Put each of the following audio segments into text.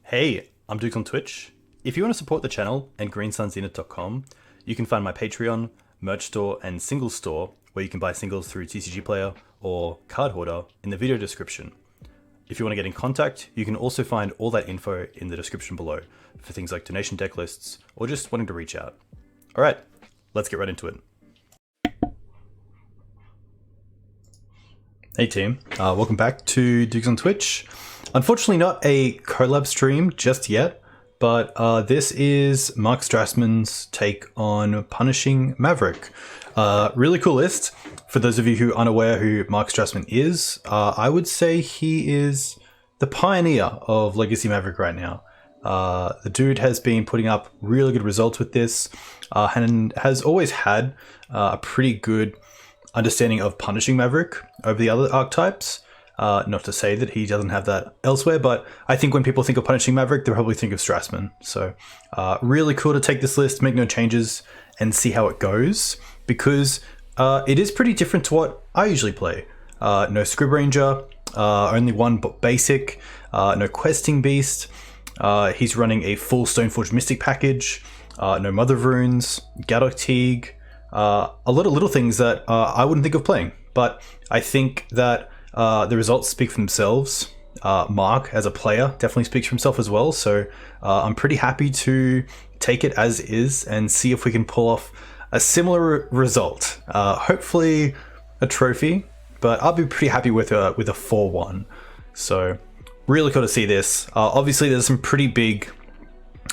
Hey, I'm Duke on Twitch. If you want to support the channel and greensunzenith.com, you can find my Patreon, merch store, and singles store, where you can buy singles through TCG Player or Card Hoarder in the video description. If you want to get in contact, you can also find all that info in the description below for things like donation deck lists or just wanting to reach out. Alright, let's get right into it. Hey team, welcome back to Dukes on Twitch. Unfortunately not a collab stream just yet, but this is Mark Strassman's take on Punishing Maverick. Really cool list. For those of you who aren't aware who Mark Strassman is, I would say he is the pioneer of Legacy Maverick right now. The dude has been putting up really good results with this and has always had a pretty good understanding of Punishing Maverick over the other archetypes. Not to say that he doesn't have that elsewhere, but I think when people think of Punishing Maverick, they probably think of Strassman. So really cool to take this list, make no changes, and see how it goes, because it is pretty different to what I usually play. No Scrib Ranger, only one basic, no Questing Beast. He's running a full Stoneforge Mystic package, no Mother of Runes, Gaddock Teeg, a lot of little things that I wouldn't think of playing. But I think that the results speak for themselves. Mark, as a player, definitely speaks for himself as well. So I'm pretty happy to take it as is and see if we can pull off a similar result. Hopefully a trophy, but I'll be pretty happy with a 4-1. So really cool to see this. Obviously, there's some pretty big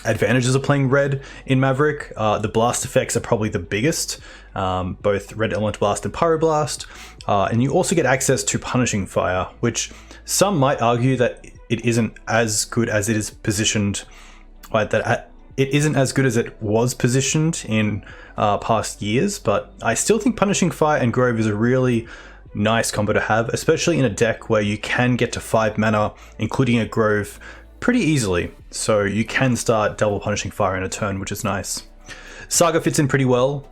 advantages of playing red in Maverick. The blast effects are probably the biggest, both Red Elemental Blast and Pyroblast. And you also get access to Punishing Fire, which some might argue that it isn't as good as it is positioned, right? That it isn't as good as it was positioned in past years, but I still think Punishing Fire and Grove is a really nice combo to have, especially in a deck where you can get to 5 mana, including a Grove, pretty easily. So you can start double Punishing Fire in a turn, which is nice. Saga fits in pretty well.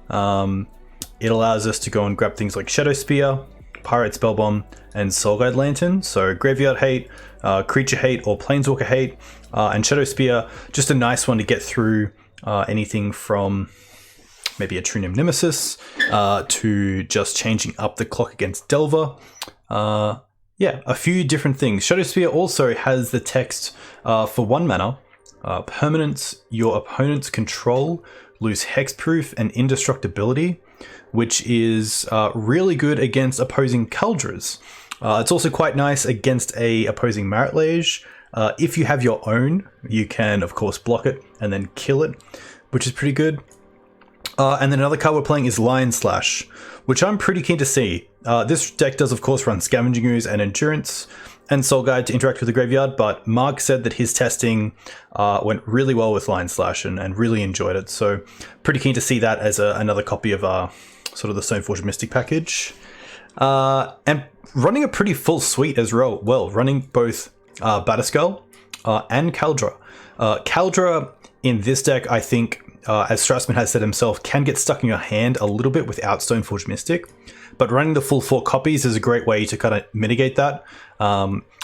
It allows us to go and grab things like Shadow Spear, Pirate Spellbomb, and Soul Guide Lantern. So Graveyard Hate, Creature Hate, or Planeswalker Hate. And Shadow Spear, just a nice one to get through anything from maybe a True Name Nemesis to just changing up the clock against Delver. Yeah, a few different things. Shadow Spear also has the text for 1 mana. Permanents your opponent's control lose hexproof and indestructibility, which is really good against opposing Kaldras. It's also quite nice against a opposing Marit Lage. If you have your own, you can of course block it and then kill it, which is pretty good. And then another card we're playing is Lion Slash, which I'm pretty keen to see. This deck does of course run Scavenging Ooze and Endurance and Soul Guide to interact with the graveyard, but Mark said that his testing went really well with Lion Slash and really enjoyed it. So pretty keen to see that as another copy of sort of the Stoneforge Mystic package. And running a pretty full suite as well, running both Batterskull and Kaldra. Kaldra in this deck, I think, as Strassman has said himself, can get stuck in your hand a little bit without Stoneforge Mystic, but running the full 4 copies is a great way to kind of mitigate that.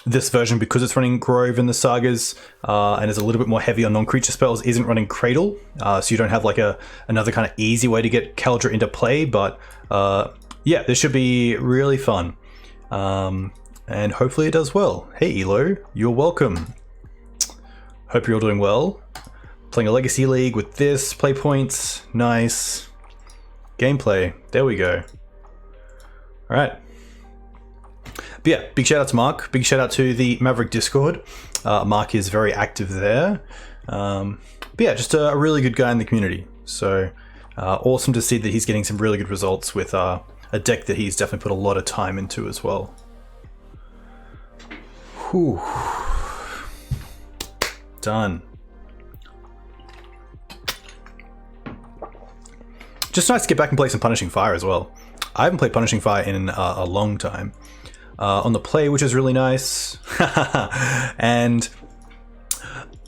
This version, because it's running Grove in the Sagas and is a little bit more heavy on non-creature spells, isn't running Cradle, so you don't have like another kind of easy way to get Kaldra into play, but yeah, this should be really fun. And hopefully it does well. Hey Elo, you're welcome. Hope you're all doing well. Playing a Legacy League with this, play points, nice. Gameplay, there we go. All right. But yeah, big shout out to Mark. Big shout out to the Maverick Discord. Mark is very active there. But yeah, just a really good guy in the community. So awesome to see that he's getting some really good results with a deck that he's definitely put a lot of time into as well. Whew. Done. Just nice to get back and play some Punishing Fire as well. I haven't played Punishing Fire in a long time. On the play, which is really nice. And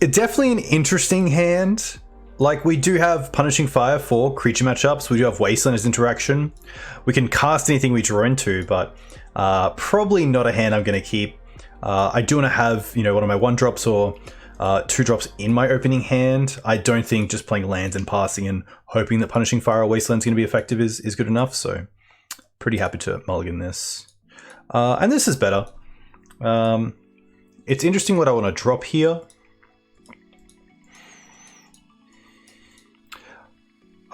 it's definitely an interesting hand. Like, we do have Punishing Fire for creature matchups. We do have Wasteland as interaction. We can cast anything we draw into, but probably not a hand I'm going to keep. I do want to have, you know, one of my 1-drops or 2 drops in my opening hand. I don't think just playing lands and passing and hoping that Punishing Fire or Wasteland's going to be effective is good enough, so pretty happy to mulligan this. And this is better. It's interesting what I want to drop here.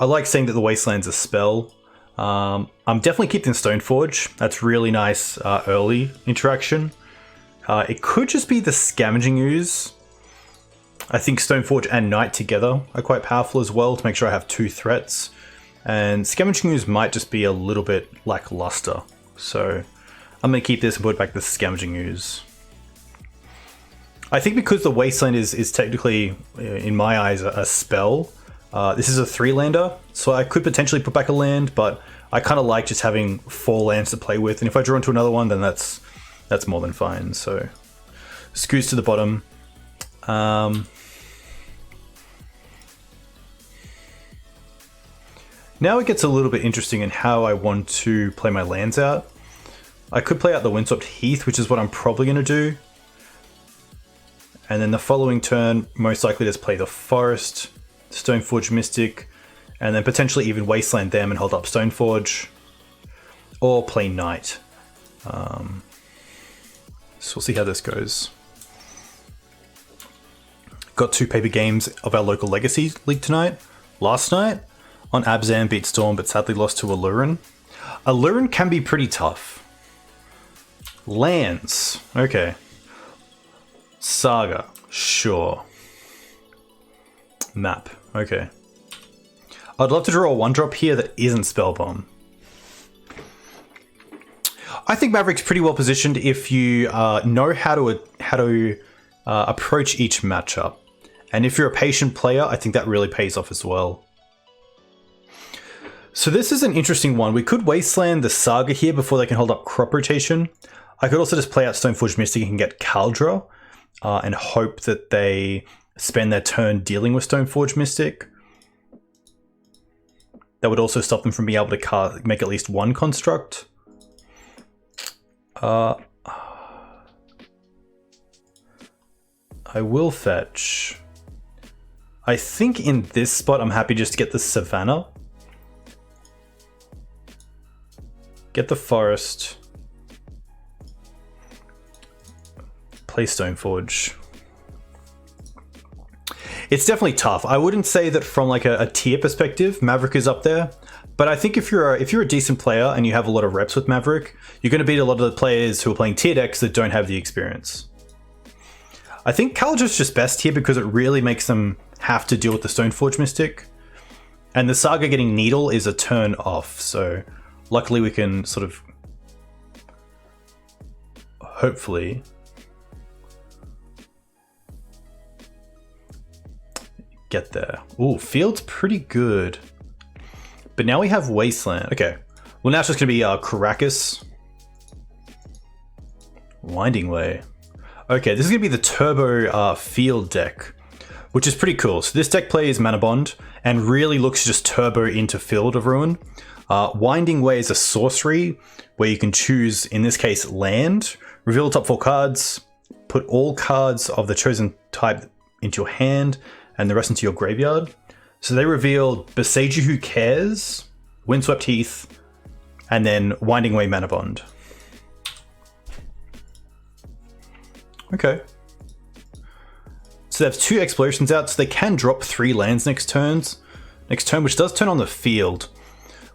I like saying that the Wasteland's a spell. I'm definitely keeping Stoneforge. That's really nice early interaction. It could just be the Scavenging Ooze. I think Stoneforge and Knight together are quite powerful as well to make sure I have 2 threats. And Scavenging Ooze might just be a little bit lackluster. So I'm going to keep this and put back the Scavenging Ooze. I think because the Wasteland is technically, in my eyes, a spell, this is a 3-lander, so I could potentially put back a land, but I kind of like just having 4 lands to play with, and if I draw into another one, then that's more than fine. So Scoos to the bottom. Now it gets a little bit interesting in how I want to play my lands out. I could play out the Windswept Heath, which is what I'm probably going to do. And then the following turn, most likely just play the Forest, Stoneforge Mystic, and then potentially even Wasteland them and hold up Stoneforge. Or play Knight. So we'll see how this goes. Got 2 paper games of our local Legacy League tonight. Last night, on Abzan beat Storm, but sadly lost to Alurin. Alurin can be pretty tough. Lands. Okay. Saga. Sure. Map. Okay. I'd love to draw a 1-drop here that isn't Spellbomb. I think Maverick's pretty well positioned if you know how to approach each matchup. And if you're a patient player, I think that really pays off as well. So this is an interesting one. We could Wasteland the Saga here before they can hold up Crop Rotation. I could also just play out Stoneforge Mystic and get Kaldra and hope that they spend their turn dealing with Stoneforge Mystic. That would also stop them from being able to make at least 1 construct. I will fetch. I think in this spot I'm happy just to get the Savannah. Get the Forest. Play Stoneforge. It's definitely tough. I wouldn't say that from like a tier perspective, Maverick is up there. But I think if you're a decent player and you have a lot of reps with Maverick, you're going to beat a lot of the players who are playing tier decks that don't have the experience. I think Kaldra's just best here because it really makes them have to deal with the Stoneforge Mystic. And the Saga getting Needle is a turn off, so luckily we can sort of hopefully get there. Ooh, Field's pretty good. But now we have Wasteland. Okay. Well, now it's just going to be Caracas. Winding Way. Okay, this is going to be the Turbo Field deck, which is pretty cool. So this deck plays Mana Bond and really looks just turbo into Field of Ruin. Winding Way is a sorcery where you can choose, in this case, land, reveal the top 4 cards, put all cards of the chosen type into your hand, and the rest into your graveyard. So they revealed Beseiju Who Cares, Windswept Heath, and then Winding Way Mana Bond. Okay. So they have 2 explorations out, so they can drop 3 lands next turn, which does turn on the field,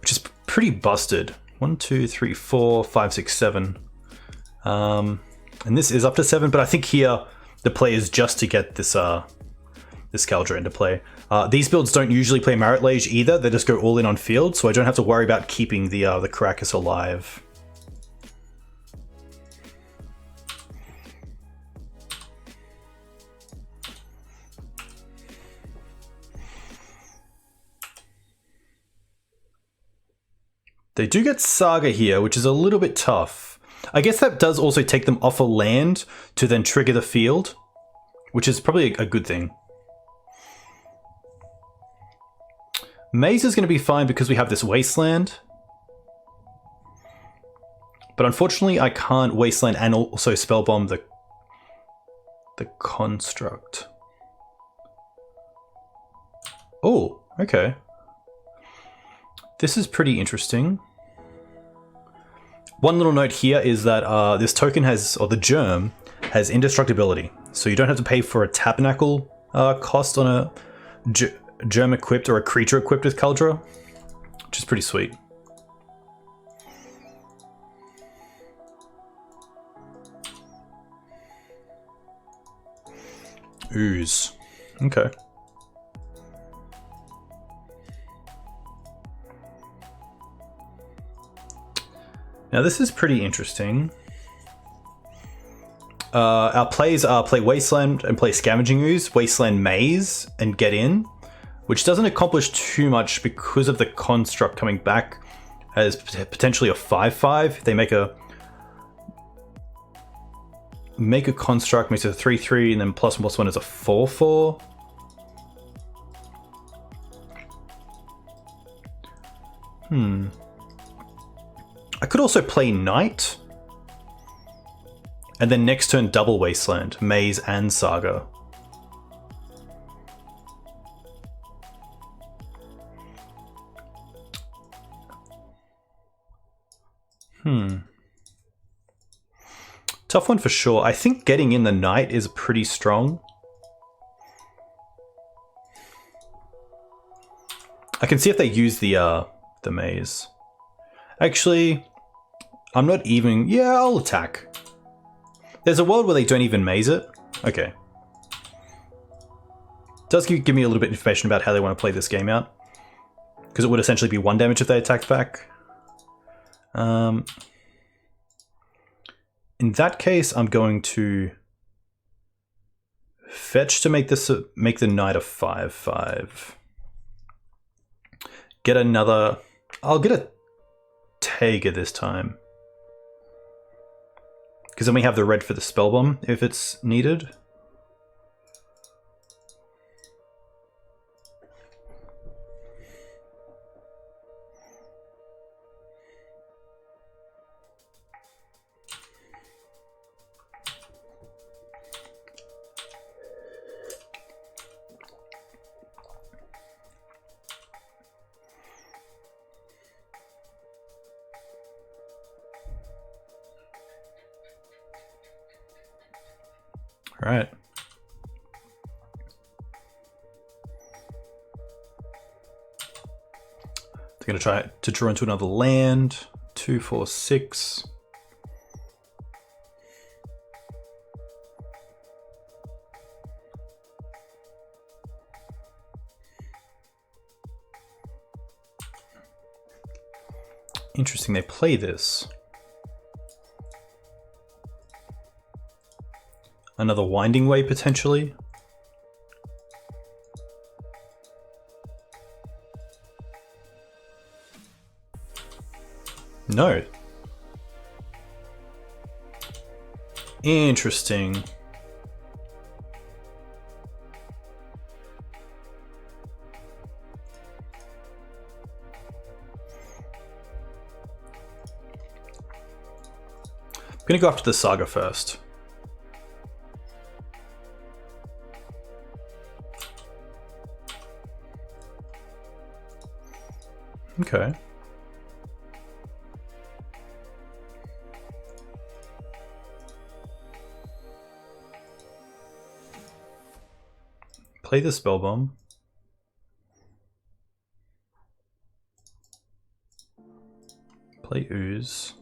which is pretty busted. 1, 2, 3, 4, 5, 6, 7. And this is up to 7, but I think here the play is just to get this this Kaldra into play. These builds don't usually play Marit Lage either, they just go all in on field, so I don't have to worry about keeping the Caracas alive. They do get Saga here, which is a little bit tough. I guess that does also take them off a land to then trigger the field, which is probably a good thing. Maze is going to be fine because we have this Wasteland. But unfortunately, I can't Wasteland and also Spellbomb the construct. Oh, okay. This is pretty interesting. One little note here is that this token has, or the germ, has indestructibility. So you don't have to pay for a tabernacle cost on a germ equipped or a creature equipped with Caldra, which is pretty sweet. Ooze. Okay. Now this is pretty interesting. Our plays are play Wasteland and play Scavenging Ooze, Wasteland Maze, and get in, which doesn't accomplish too much because of the construct coming back as potentially a 5/5. They make a construct, makes it a 3/3, and then +1/+1 is a 4/4. I could also play Knight, and then next turn double Wasteland, Maze and Saga. Tough one for sure. I think getting in the Knight is pretty strong. I can see if they use the Maze. Actually, I'm not even... Yeah, I'll attack. There's a world where they don't even maze it. Okay. Does give me a little bit of information about how they want to play this game out. Because it would essentially be 1 damage if they attacked back. In that case, I'm going to fetch to make this make the Knight a 5/5. Get another... I'll get a Teeg this time. Because then we have the red for the spell bomb if it's needed. All right. They're going to try to draw into another land. 2, 4, 6. Interesting, they play this. Another Winding Way, potentially. No. Interesting. I'm gonna go after the Saga first. Okay. Play the spell bomb. Play ooze.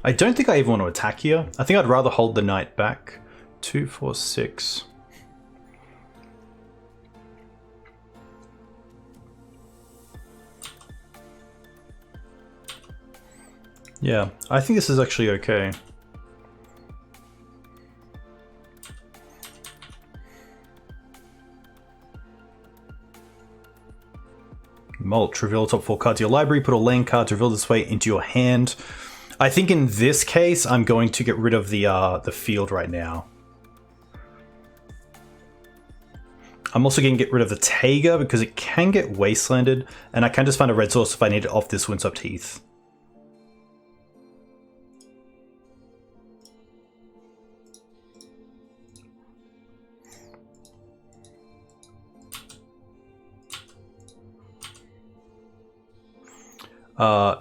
I don't think I even want to attack here. I think I'd rather hold the knight back. 2, 4, 6. Yeah, I think this is actually okay. Mulch, reveal top 4 cards of your library, put all land cards, reveal this way into your hand. I think in this case, I'm going to get rid of the field right now. I'm also going to get rid of the Taiga because it can get wastelanded, and I can just find a red source if I need it off this Windswept Heath.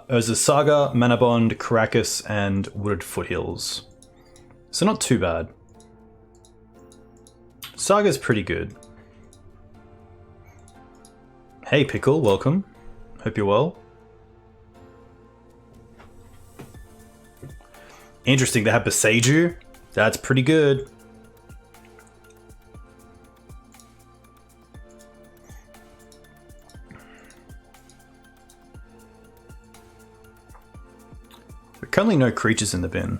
There's a Saga, Manabond, Caracas, and Wooded Foothills. So not too bad. Saga's pretty good. Hey Pickle, welcome. Hope you're well. Interesting, they have Beseiju. That's pretty good. There are currently no creatures in the bin.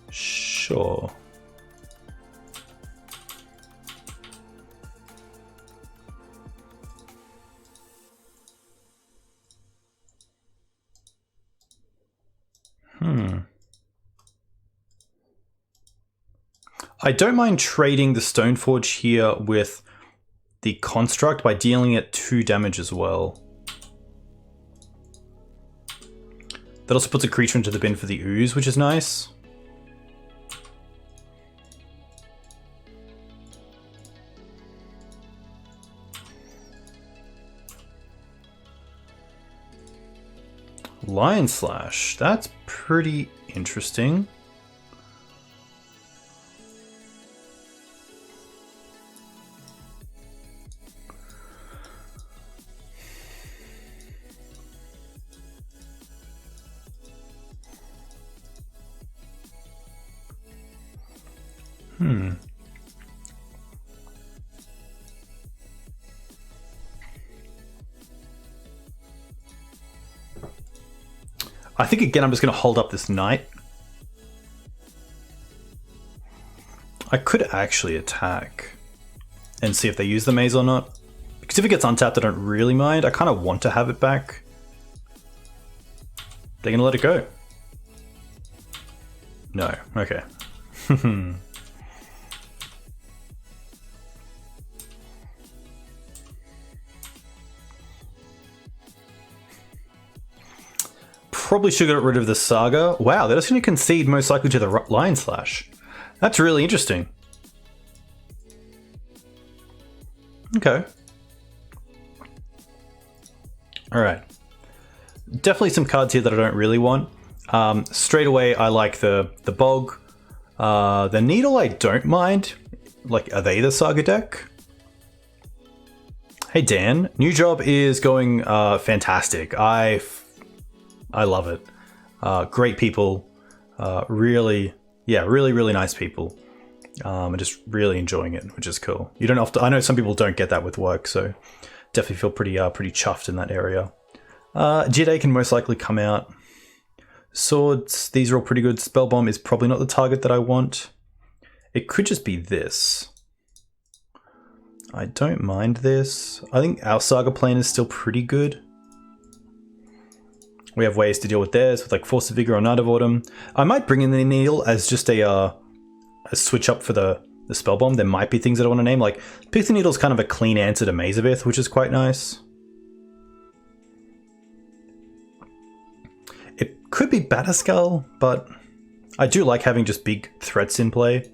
Sure. I don't mind trading the Stoneforge here with the Construct by dealing it 2 damage as well. That also puts a creature into the bin for the Ooze, which is nice. Lion Slash, that's pretty interesting. I think again I'm just going to hold up this knight. I could actually attack and see if they use the maze or not. Because if it gets untapped I don't really mind. I kind of want to have it back. They're going to let it go. No. Okay. Probably should get rid of the Saga. Wow, they're just going to concede most likely to the Lion Slash. That's really interesting. Okay. Alright. Definitely some cards here that I don't really want. Straight away, I like the Bog. The Needle I don't mind. Like, are they the Saga deck? Hey Dan, new job is going fantastic. I love it. Great people. Really nice people. I'm just really enjoying it, which is cool. You don't often, I know some people don't get that with work, so definitely feel pretty chuffed in that area. Jide can most likely come out. Swords, these are all pretty good. Spell Bomb is probably not the target that I want. It could just be this. I don't mind this. I think our Saga plan is still pretty good. We have ways to deal with theirs, with like Force of Vigor or Night of Autumn. I might bring in the Needle as just a switch up for the Spell Bomb. There might be things that I want to name, like Pick the Needle is kind of a clean answer to Mazavith, which is quite nice. It could be Batterskull, but I do like having just big threats in play.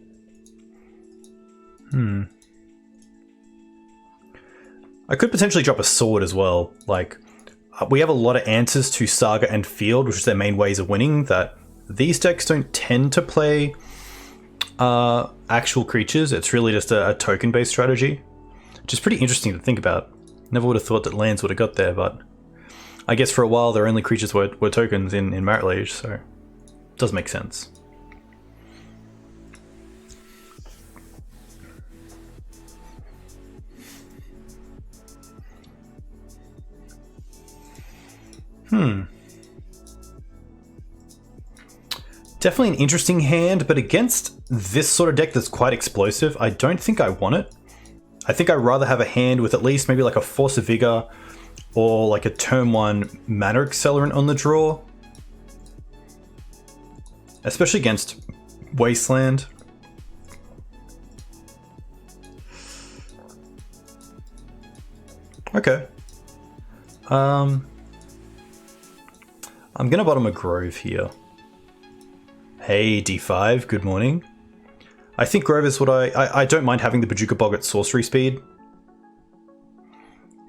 I could potentially drop a Sword as well, like... We have a lot of answers to Saga and Field, which is their main ways of winning, that these decks don't tend to play actual creatures. It's really just a token-based strategy, which is pretty interesting to think about. Never would have thought that lands would have got there, but I guess for a while their only creatures were tokens in Marit Lage, so it does make sense. Definitely an interesting hand, but against this sort of deck that's quite explosive, I don't think I want it. I think I'd rather have a hand with at least maybe like a Force of Vigor or like a turn 1 Mana Accelerant on the draw. especially against Wasteland. Okay. I'm gonna bottom a Grove here. Hey, D5, good morning. I think Grove is what I don't mind having the Bojuka Bog at sorcery speed.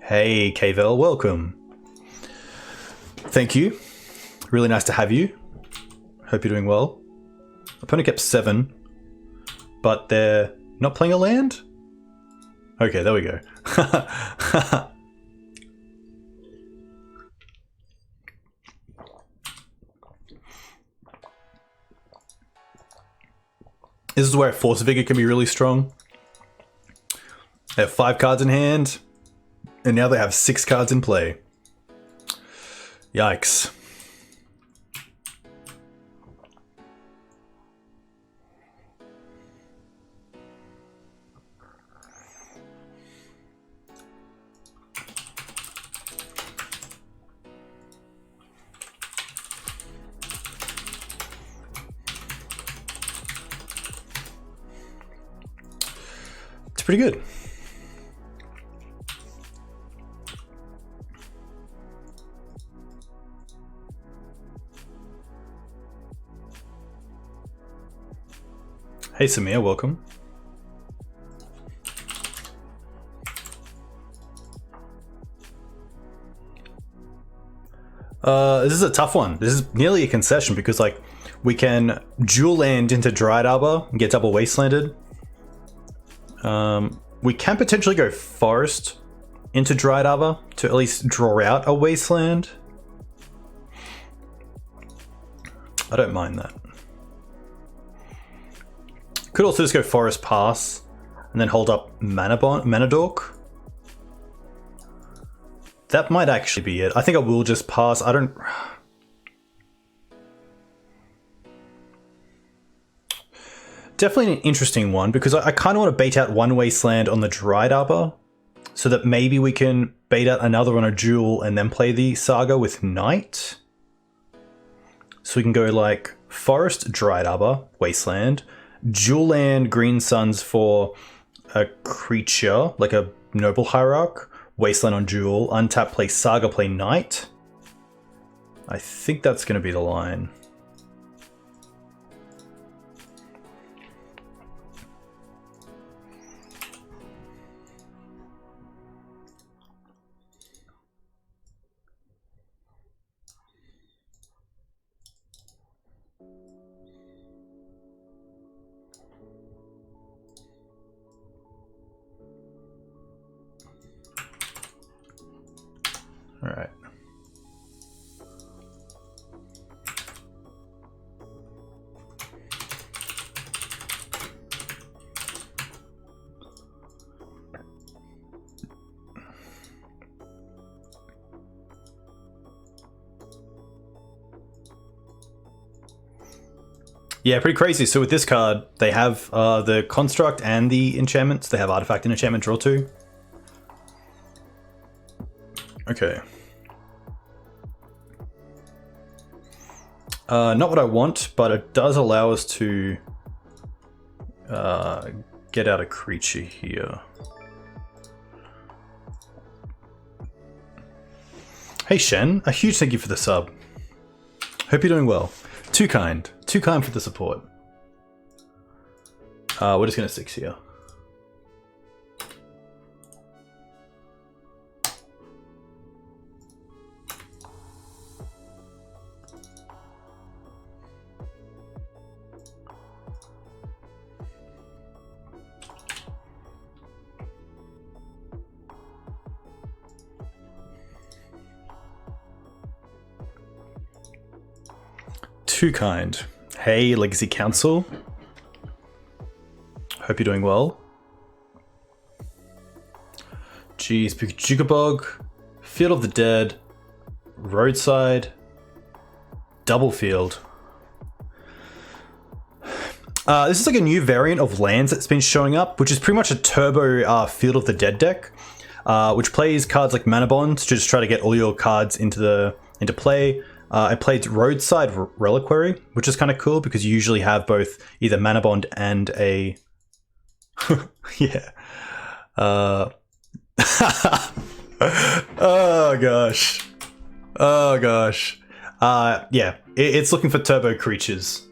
Hey, Kvel, welcome. Thank you. Really nice to have you. Hope you're doing well. Opponent kept 7, but they're not playing a land? Okay, there we go. This is where Force Vigor can be really strong. They have 5 cards in hand, and now they have 6 cards in play. Yikes. It's pretty good. Hey Samir, welcome. This is a tough one. This is nearly a concession because like we can dual land into Dryad Arbor and get double wastelanded. We can potentially go Forest into Dryad Arbor to at least draw out a wasteland. I don't mind that. Could also just go Forest Pass and then hold up Mana Dork. That might actually be it. I think I will just pass. I don't... Definitely an interesting one because I kind of want to bait out one wasteland on the Dryad Arbor so that maybe we can bait out another on a duel and then play the Saga with Knight. So we can go like Forest, Dryad Arbor, Wasteland, dual land Green Suns for a creature like a Noble Hierarch, Wasteland on duel, untap, play Saga, play Knight. I think that's going to be the line. All right. Yeah, pretty crazy. So with this card, they have the construct and the enchantments. They have artifact and enchantment draw 2. Okay. Not what I want, but it does allow us to get out a creature here. Hey Shen, a huge thank you for the sub. Hope you're doing well. Too kind for the support. We're just gonna 6 here. Too kind. Hey, Legacy Council. Hope you're doing well. Jeez, Bojuka Bog, Field of the Dead, Roadside, Double Field. This is like a new variant of lands that's been showing up, which is pretty much a turbo Field of the Dead deck, which plays cards like Mana Bond to just try to get all your cards into play. I played Roadside Reliquary, which is kind of cool because you usually have both either Mana Bond and a... yeah. Oh, gosh. Oh, gosh. Yeah, it's looking for turbo creatures.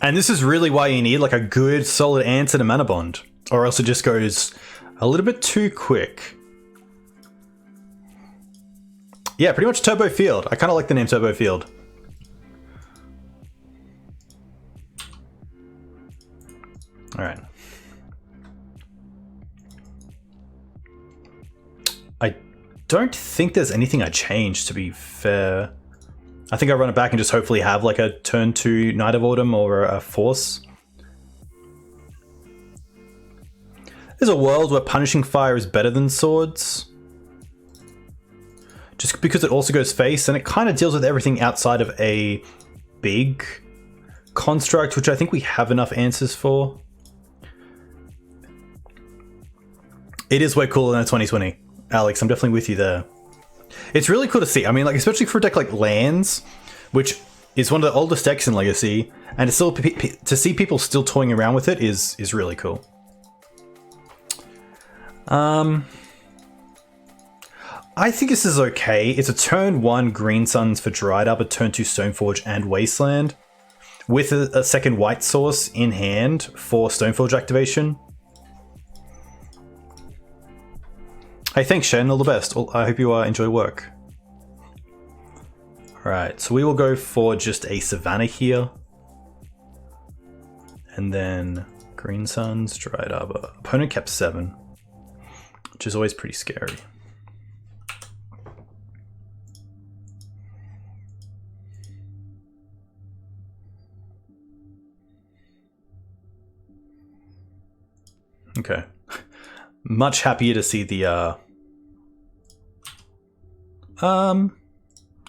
And this is really why you need like a good solid answer to Mana Bond, or else it just goes a little bit too quick. Yeah, pretty much Turbo Field. I kind of like the name Turbo Field. All right. I don't think there's anything I changed, to be fair. I think I run it back and just hopefully have like a turn 2 Knight of Autumn or a Force. There's a world where Punishing Fire is better than Swords. Just because it also goes face and it kind of deals with everything outside of a big construct, which I think we have enough answers for. It is way cooler than a 2020. Alex, I'm definitely with you there. It's really cool to see. I mean, like, especially for a deck like Lands, which is one of the oldest decks in Legacy, and to still to see people still toying around with it is really cool. I think this is okay. It's a turn 1 Green Suns for Dried Up, a turn 2 Stoneforge and Wasteland, with a second white source in hand for Stoneforge activation. Hey, thanks, Shen. All the best. I hope you enjoy work. Alright, so we will go for just a Savannah here. And then Green Suns, Dried Arbor. Opponent kept 7, which is always pretty scary. Okay. Much happier to see the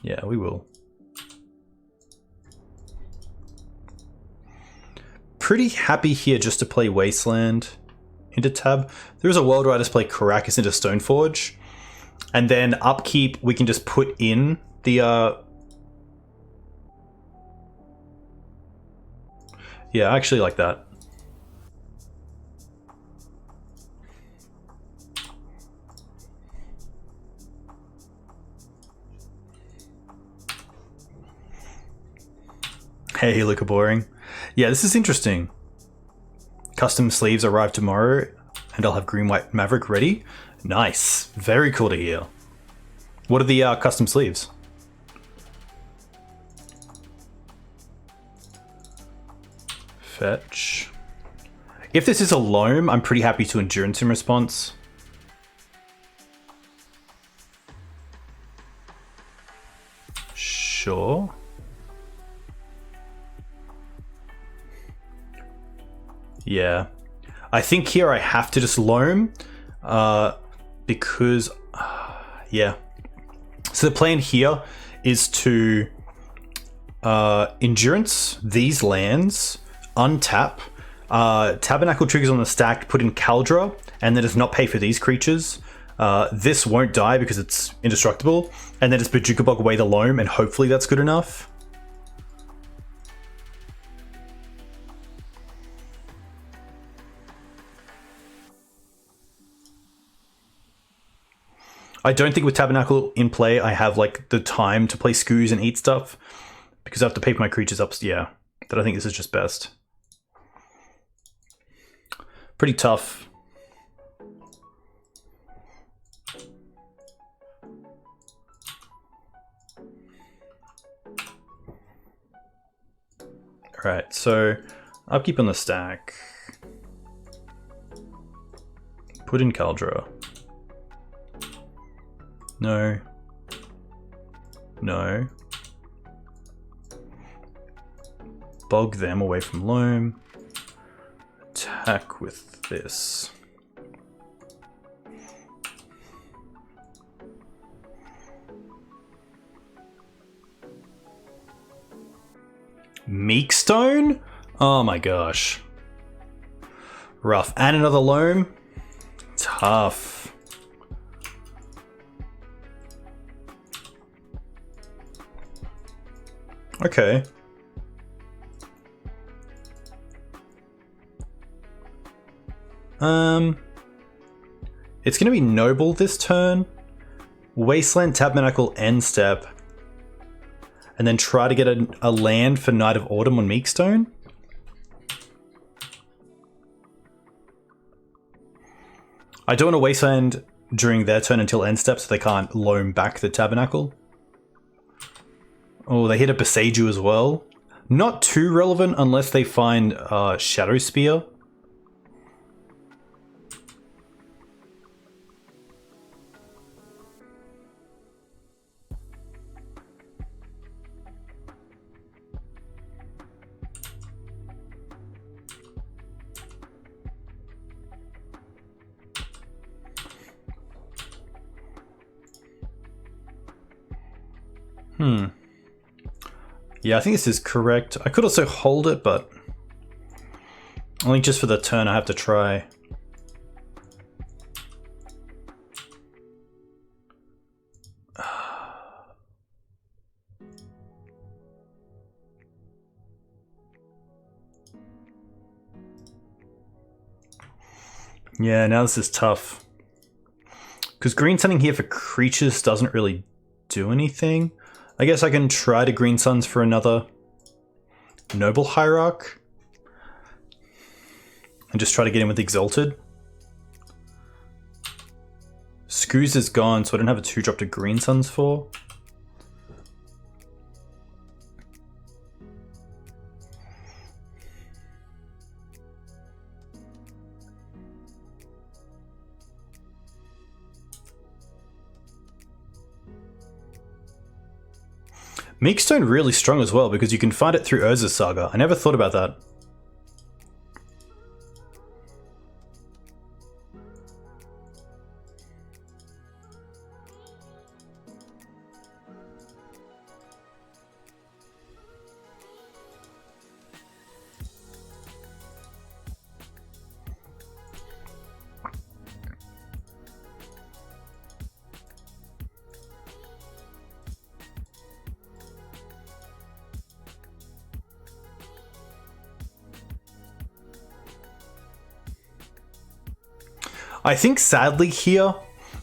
yeah, we will. Pretty happy here just to play Wasteland into tab. There's a world where I just play Caracas into Stoneforge, and then upkeep we can just put in the yeah, I actually like that. Hey, look boring. Yeah, this is interesting. Custom sleeves arrive tomorrow, and I'll have Green White Maverick ready. Nice. Very cool to hear. What are the custom sleeves? Fetch. If this is a Loam, I'm pretty happy to Endurance in response. Sure. Yeah, I think here I have to just Loam, because, yeah. So the plan here is to Endurance these lands, untap, Tabernacle triggers on the stack, put in Kaldra, and then just not pay for these creatures. This won't die because it's indestructible, and then just Bojuka Bog away the Loam, and hopefully that's good enough. I don't think with Tabernacle in play, I have like the time to play Skoos and eat stuff, because I have to pay for my creatures up. Yeah, that I think this is just best. Pretty tough. Alright, so upkeep on the stack. Put in Kaldra. No. No. Bog them away from Loam. attack with this. Meekstone? Oh my gosh. Rough. And another loam? Tough. Okay. It's gonna be Noble this turn. Wasteland, Tabernacle, End Step. And then try to get a land for Night of Autumn on Meekstone. I don't want to Wasteland during their turn until end step so they can't loam back the Tabernacle. Oh, they hit a Beseiju as well. Not too relevant unless they find Shadow Spear. Yeah, I think this is correct. I could also hold it, but I think just for the turn I have to try. Yeah, now this is tough. Because green sunning here for creatures doesn't really do anything. I guess I can try to green suns for another Noble Hierarch. And just try to get in with Exalted. Screws is gone, so I don't have a 2-drop to green suns for. Meekstone really strong as well because you can find it through Urza's Saga. I never thought about that. I think sadly here,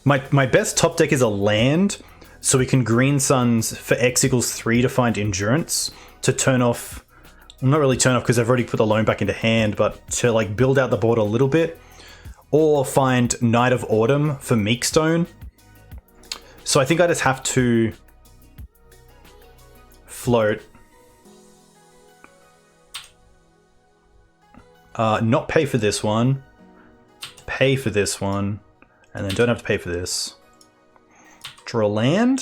my best top deck is a land, so we can green suns for X equals 3 to find endurance to turn off. Well, not really turn off because I've already put the loan back into hand, but to like build out the board a little bit, or find Night of Autumn for Meekstone. So I think I just have to float. Not pay for this one. Pay for this one, and then don't have to pay for this. Draw land.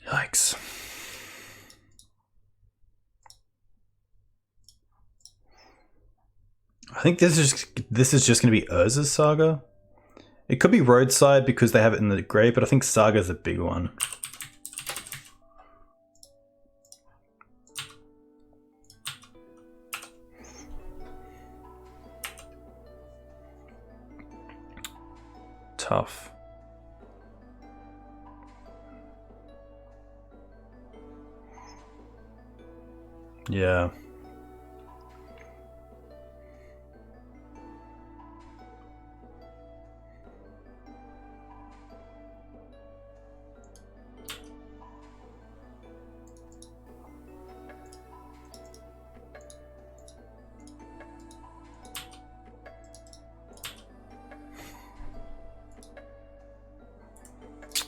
Yikes. I think this is just going to be Urza's Saga. It could be Roadside because they have it in the grave, but I think Saga's a big one. Tough. Yeah.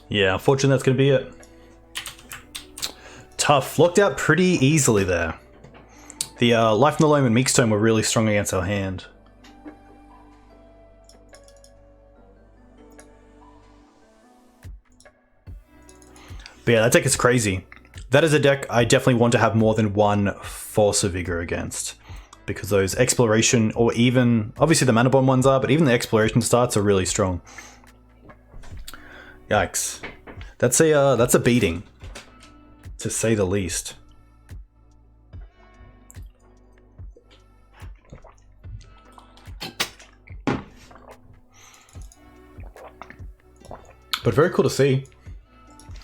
Yeah, unfortunately that's going to be it. Tough. Locked out pretty easily there. The Life in the Loam and Meekstone were really strong against our hand. But yeah, that deck is crazy. That is a deck I definitely want to have more than one Force of Vigor against. because those exploration, or even obviously the mana bomb ones are, but even the exploration starts are really strong. Yikes. That's a beating, to say the least. But very cool to see.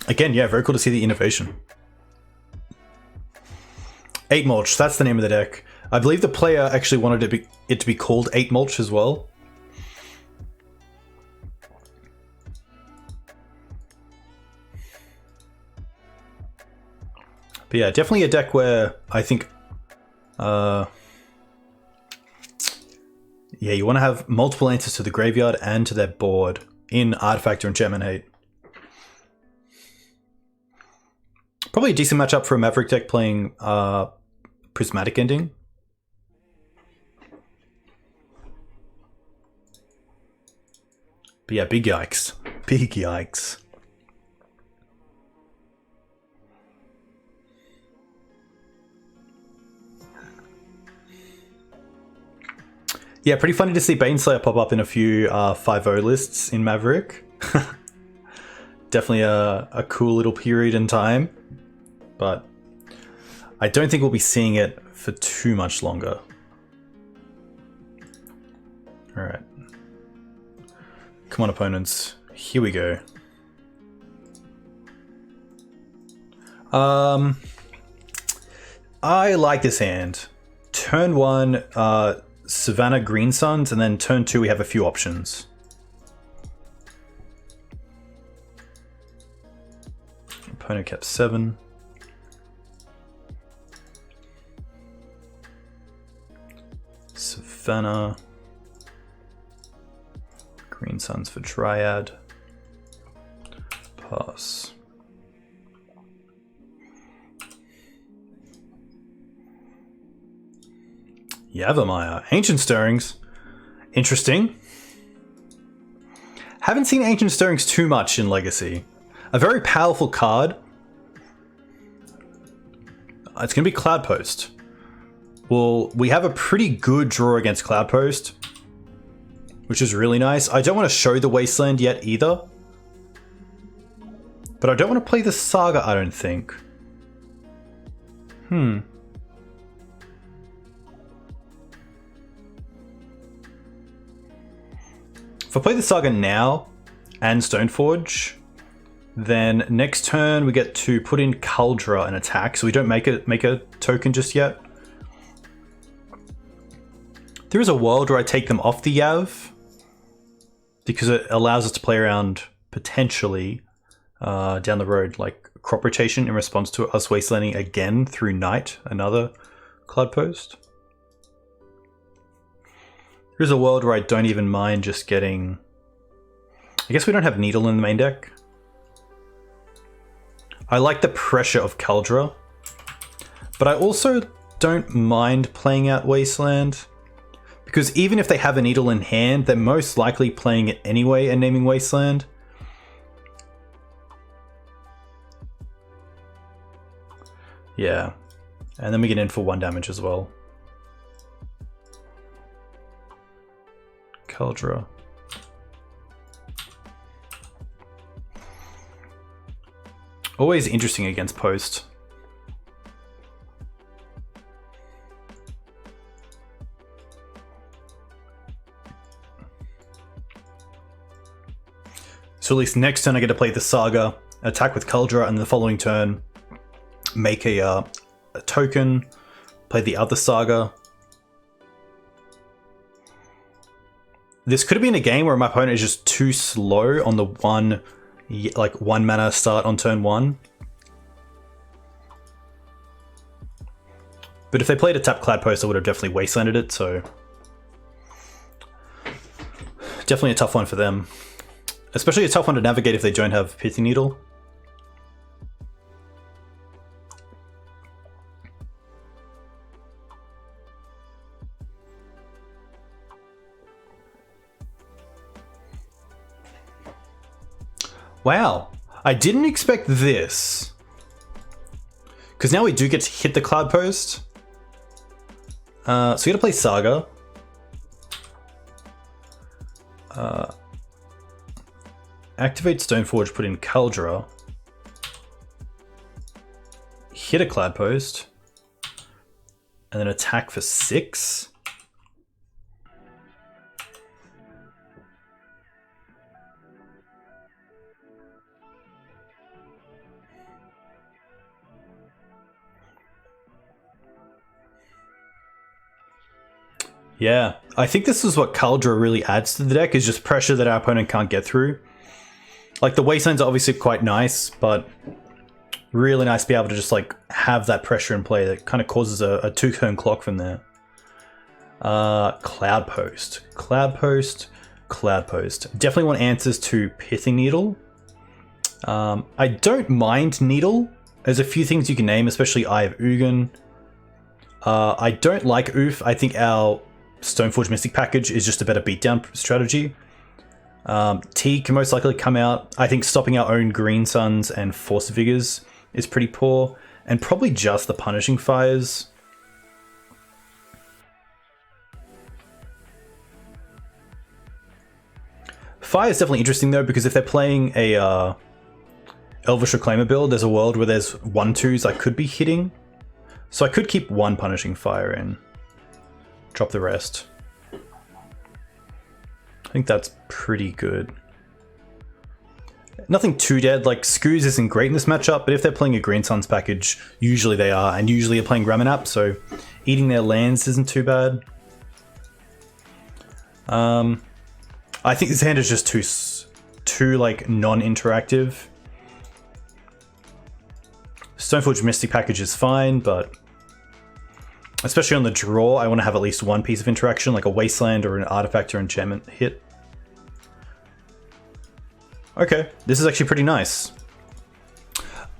Again, yeah, very cool to see the innovation. 8 Mulch, that's the name of the deck. I believe the player actually wanted it to be called 8 Mulch as well. But yeah, definitely a deck where I think, yeah, you want to have multiple answers to the graveyard and to their board in Artifact or Enchantment Hate. Probably a decent matchup for a Maverick deck playing Prismatic Ending. But yeah, big yikes. Big yikes. Yeah, pretty funny to see Baneslayer pop up in a few 5-0 lists in Maverick. Definitely a cool little period in time. But I don't think we'll be seeing it for too much longer. Alright. Come on, opponents. Here we go. I like this hand. Turn 1, Savannah Green Suns, and then turn 2 we have a few options. Opponent kept 7. Savannah. Green Suns for Dryad. Pass. Yavimaya. Ancient Stirrings. Interesting. Haven't seen Ancient Stirrings too much in Legacy. A very powerful card. It's going to be Cloudpost. Well, we have a pretty good draw against Cloudpost, which is really nice. I don't want to show the Wasteland yet either. But I don't want to play the Saga, I don't think. If I play the Saga now and Stoneforge, then next turn we get to put in Kaldra and attack, so we don't make a token just yet. There is a world where I take them off the Yav, because it allows us to play around potentially down the road, like crop rotation in response to us wastelanding again through Night, another Cloudpost. There's a world where I don't even mind just getting... I guess we don't have Needle in the main deck. I like the pressure of Kaldra, but I also don't mind playing out Wasteland, because even if they have a Needle in hand, they're most likely playing it anyway and naming Wasteland. Yeah, and then we get in for 1 damage as well. Kaldra. Always interesting against post. So at least next turn I get to play the Saga, attack with Kaldra, and the following turn make a token, play the other Saga. This could have been a game where my opponent is just too slow on the one mana start on turn 1. But if they played a tap Cloudpost, I would have definitely wastelanded it, so... Definitely a tough one for them. Especially a tough one to navigate if they don't have Pithing Needle. Wow, I didn't expect this. Because now we do get to hit the Cloudpost. So you gotta play Saga. Activate Stoneforge, put in Caldra. Hit a Cloud Post. And then attack for 6. Yeah, I think this is what Caldra really adds to the deck, is just pressure that our opponent can't get through. Like, the Wastelands are obviously quite nice, but really nice to be able to just, like, have that pressure in play that kind of causes a 2-turn clock from there. Cloud Post. Cloud Post. Cloud Post. Definitely want answers to Pithing Needle. I don't mind Needle. There's a few things you can name, especially Eye of Ugin. I don't like Oof. I think our Stoneforge Mystic package is just a better beatdown strategy. Teeg can most likely come out. I think stopping our own Green Suns and Force Vigors is pretty poor. And probably just the Punishing Fires. Fire is definitely interesting though, because if they're playing a Elvish Reclaimer build, there's a world where there's 1/2s I could be hitting. So I could keep one Punishing Fire in. Drop the rest. I think that's pretty good. Nothing too dead, like Skoos isn't great in this matchup, but if they're playing a Green Suns package, usually they are, and usually they're playing Ramanap, so eating their lands isn't too bad. I think this hand is just too like non-interactive. Stoneforge Mystic package is fine, but especially on the draw, I want to have at least one piece of interaction, like a Wasteland or an Artifact or Enchantment hit. Okay, this is actually pretty nice.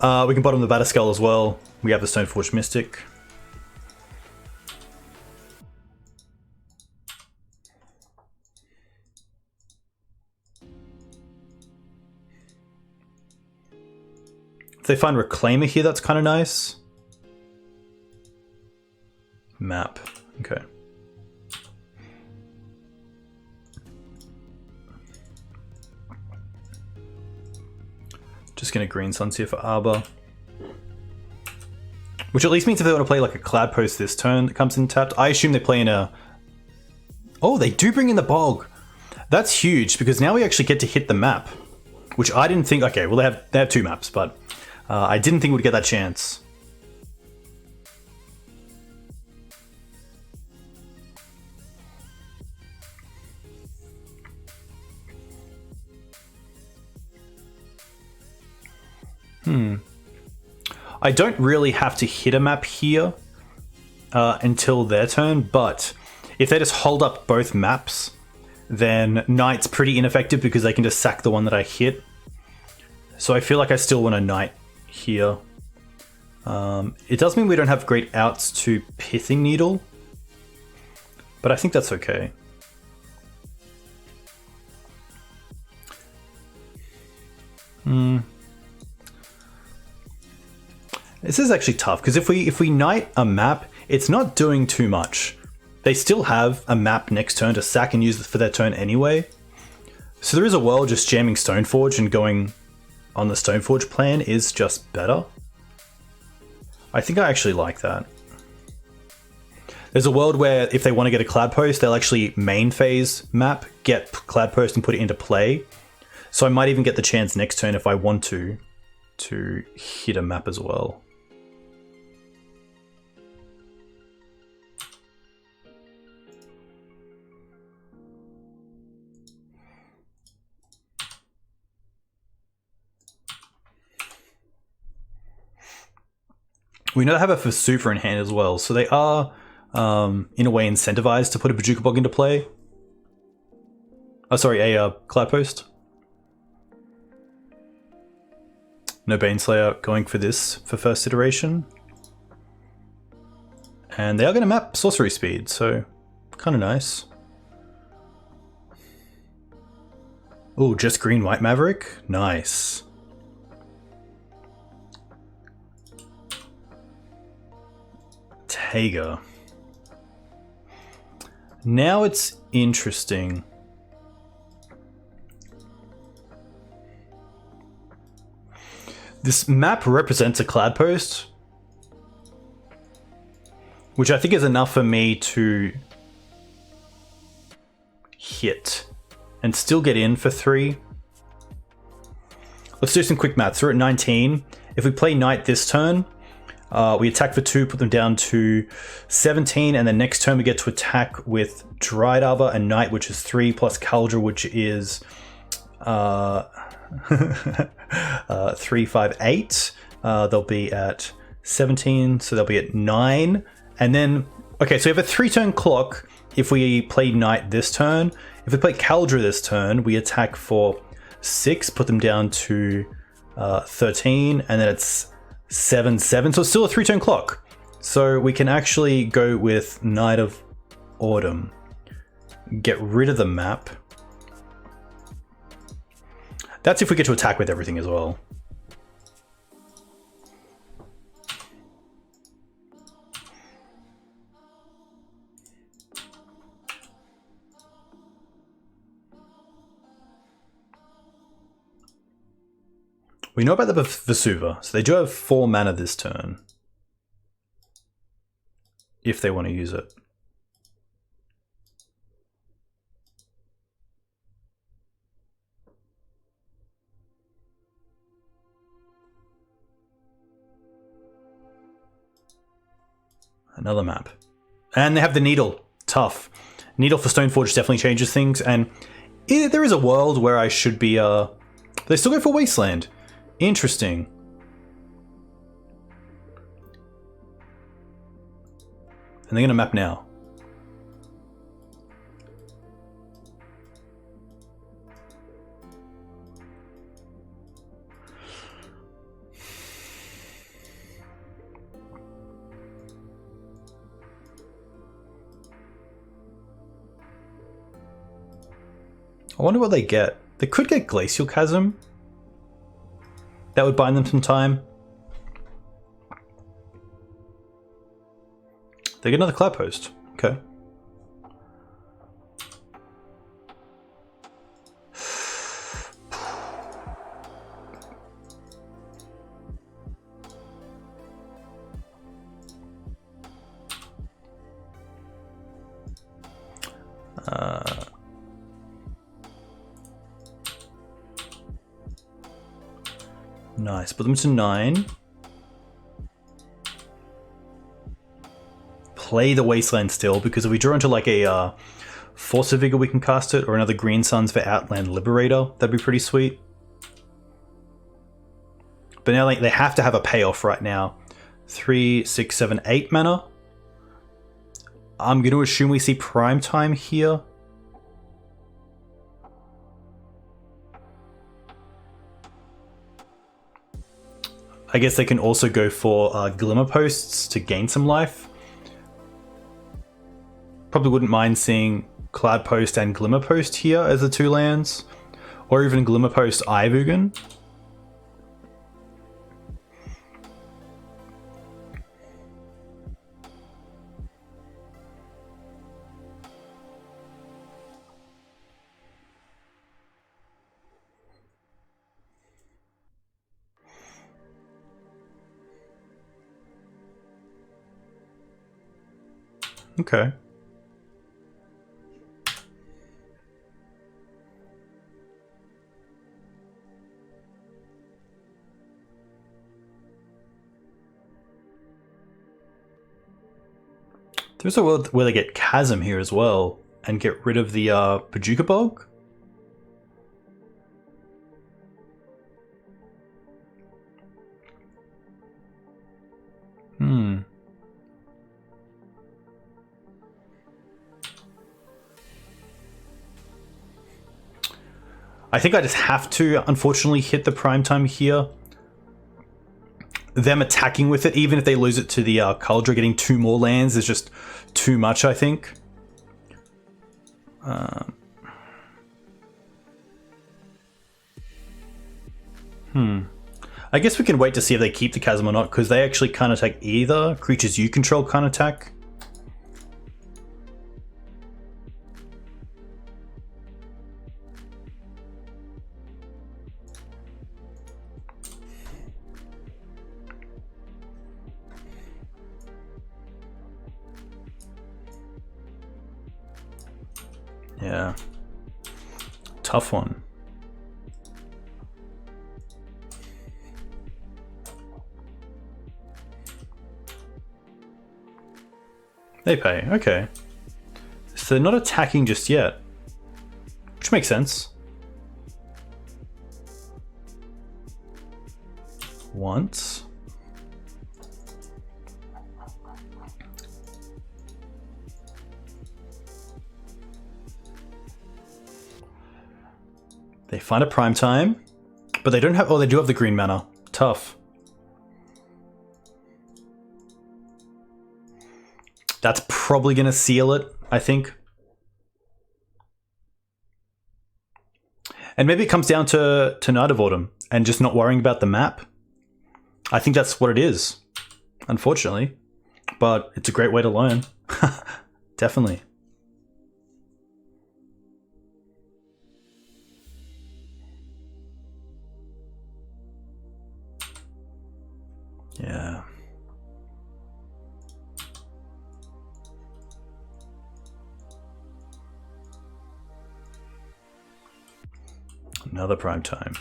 We can bottom the Batterskull as well. We have the Stoneforge Mystic. If they find Reclaimer here, that's kind of nice. Map, okay. Just gonna Green Suns here for Arbor. Which at least means if they want to play like a Cloud Post this turn that comes in tapped, I assume they play in a... Oh, they do bring in the Bog. That's huge, because now we actually get to hit the map. Which I didn't think... Okay, well they have 2 maps, but I didn't think we'd get that chance. I don't really have to hit a map here until their turn, but if they just hold up both maps, then Knight's pretty ineffective because they can just sack the one that I hit. So I feel like I still want a Knight here. It does mean we don't have great outs to Pithing Needle, but I think that's okay. This is actually tough, because if we Knight a map, it's not doing too much. They still have a map next turn to sack and use for their turn anyway. So there is a world just jamming Stoneforge and going on the Stoneforge plan is just better. I think I actually like that. There's a world where if they want to get a Cloud Post, they'll actually main phase map, get Cloud Post and put it into play. So I might even get the chance next turn if I want to hit a map as well. We know they have a Vesuva in hand as well, so they are, in a way, incentivized to put a Bojuka Bog into play. Oh, sorry, a Cloud Post. No Baneslayer going for this for first iteration. And they are going to map Sorcery Speed, so kind of nice. Oh, just green-white Maverick? Nice. Taiga. Now it's interesting. This map represents a cloud post, which I think is enough for me to hit and still get in for 3. Let's do some quick maths. We're at 19. If we play knight this turn, we attack for 2, put them down to 17, and then next turn we get to attack with Dried Arbor and Knight, which is 3, plus Cauldron, which is 3, 5, 8. They'll be at 17, so they'll be at 9. And then, okay, so we have a 3-turn clock if we play Knight this turn. If we play Cauldron this turn, we attack for 6, put them down to 13, and then it's 7, 7. So it's still a 3-turn clock. So we can actually go with Knight of Autumn. Get rid of the map. That's if we get to attack with everything as well. We know about the Vesuva, so they do have 4 mana this turn. If they want to use it. Another map. And they have the Needle. Tough. Needle for Stoneforge definitely changes things, and there is a world where I should be... They still go for Wasteland. Interesting. And they're going to map now. I wonder what they get. They could get Glacial Chasm. That would buy them some time. They get another Cloud Post. Okay. Nice. Put them to 9. Play the Wasteland still, because if we draw into like a Force of Vigor, we can cast it, or another Green Suns for Outland Liberator. That'd be pretty sweet. But now they have to have a payoff right now. 3, 6, 7, 8 mana. I'm going to assume we see Prime Time here. I guess they can also go for Glimmer Posts to gain some life. Probably wouldn't mind seeing Cloud Post and Glimmer Post here as the 2 lands. Or even Glimmer Post Ivugan. Okay. There's a world where they get Chasm here as well and get rid of the Pajuka Bog. I think I just have to, unfortunately, hit the Prime Time here. Them attacking with it, even if they lose it to the Cauldron, getting 2 more lands is just too much, I think. I guess we can wait to see if they keep the Chasm or not, because they actually can't attack either. Creatures you control can't attack. Yeah. Tough one. They pay, okay. So they're not attacking just yet, which makes sense. Once. They find a prime time, but they don't have, oh, they do have the green mana. Tough. That's probably going to seal it, I think. And maybe it comes down to Night of Autumn and just not worrying about the map. I think that's what it is, unfortunately. But it's a great way to learn. Definitely. Yeah. Another prime time.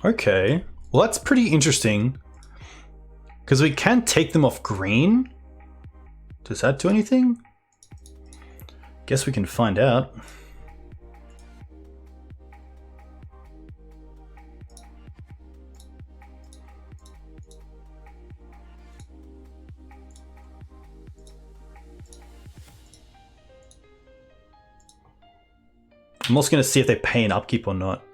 Okay. Well, that's pretty interesting. Because we can take them off green. Does that do anything? Guess we can find out. I'm also going to see if they pay an upkeep or not.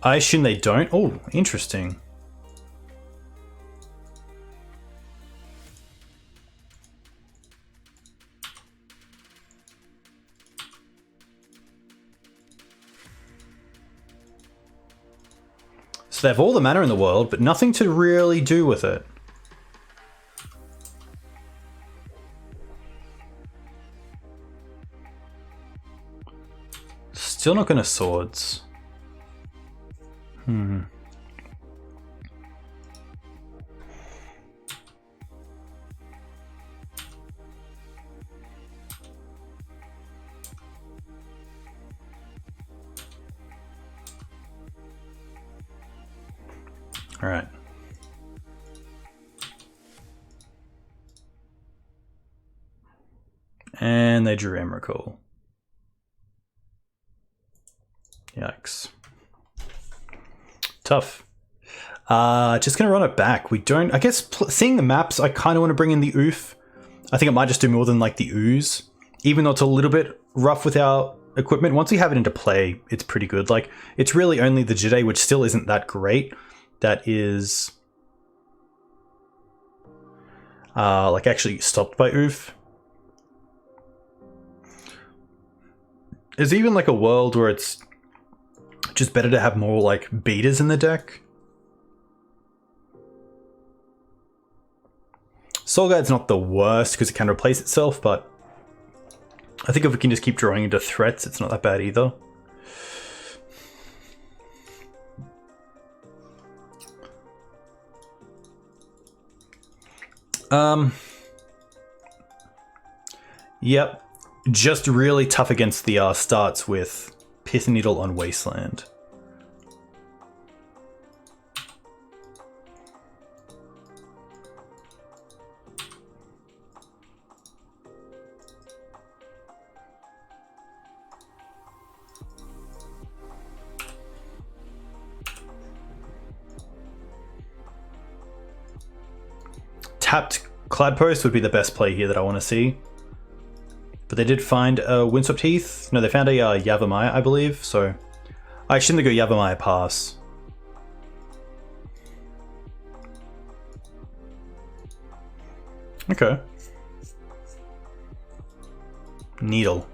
I assume they don't. Oh, interesting. So they have all the mana in the world, but nothing to really do with it. Still not going to swords. All right. And they drew Emrakul. Yikes. Tough. Just gonna run it back. We don't, I guess, seeing the maps, I kind of want to bring in the oof. I think it might just do more than like the ooze, even though it's a little bit rough with our equipment. Once we have it into play, it's pretty good. Like, it's really only the Jide, which still isn't that great, that is like actually stopped by oof. Is even like a world where it's just better to have more like beaters in the deck? Soul Guide's not the worst because it can replace itself, but I think if we can just keep drawing into threats, it's not that bad either. Yep. Just really tough against the starts with Pith Needle on Wasteland. Tapped Cloudpost would be the best play here that I want to see. But they did find a Windswept Heath. No, they found a Yavimaya, I believe. So I shouldn't go Yavimaya pass. Okay. Needle.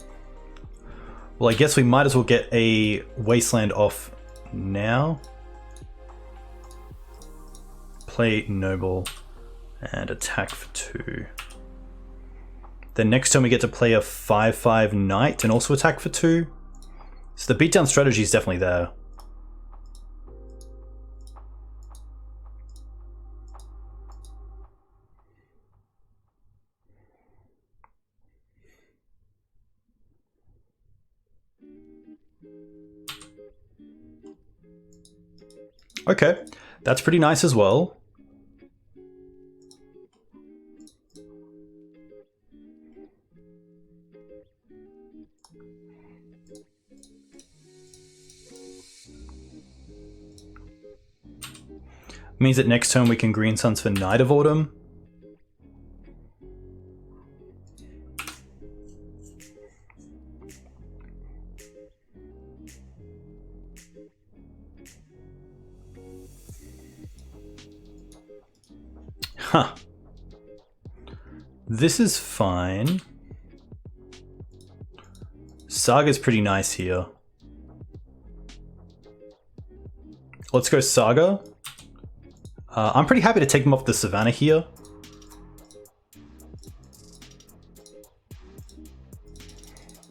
Well, I guess we might as well get a Wasteland off now. Play Noble. And attack for 2. Then next turn we get to play a 5/5 knight and also attack for 2. So the beatdown strategy is definitely there. Okay, that's pretty nice as well. Means that next turn we can Green Suns for Knight of Autumn. Huh. This is fine. Saga's pretty nice here. Let's go Saga. I'm pretty happy to take them off the Savannah here.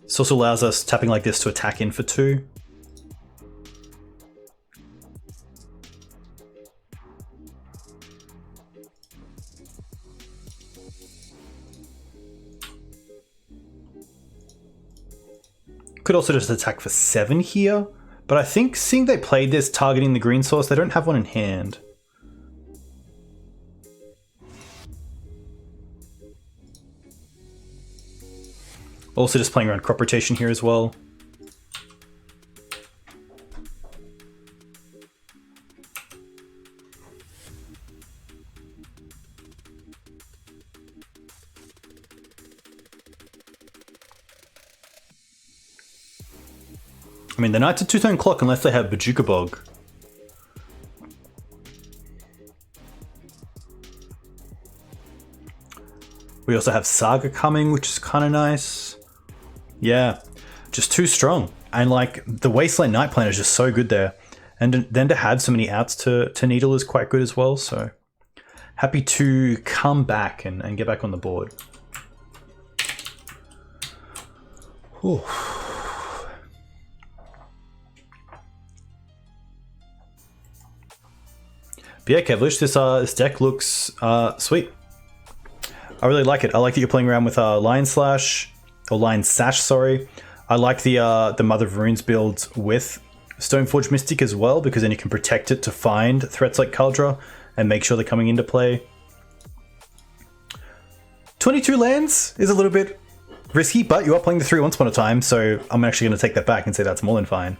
This also allows us tapping like this to attack in for 2. Could also just attack for 7 here, but I think seeing they played this targeting the green source, they don't have one in hand. Also just playing around crop rotation here as well. I mean, the Knight's a 2-turn clock unless they have Bajuka Bog. We also have Saga coming, which is kind of nice. Yeah, just too strong. And like, the Wasteland Knight plan is just so good there. And then to have so many outs to Needle is quite good as well, so happy to come back and get back on the board. Whew. But yeah, Kevlish, this deck looks sweet. I really like it. I like that you're playing around with Lion Slash, or Lion Sash, sorry. I like the Mother of Runes build with Stoneforge Mystic as well, because then you can protect it to find threats like Kaldra and make sure they're coming into play. 22 lands is a little bit risky, but you are playing the 3 once upon a time, so I'm actually going to take that back and say that's more than fine.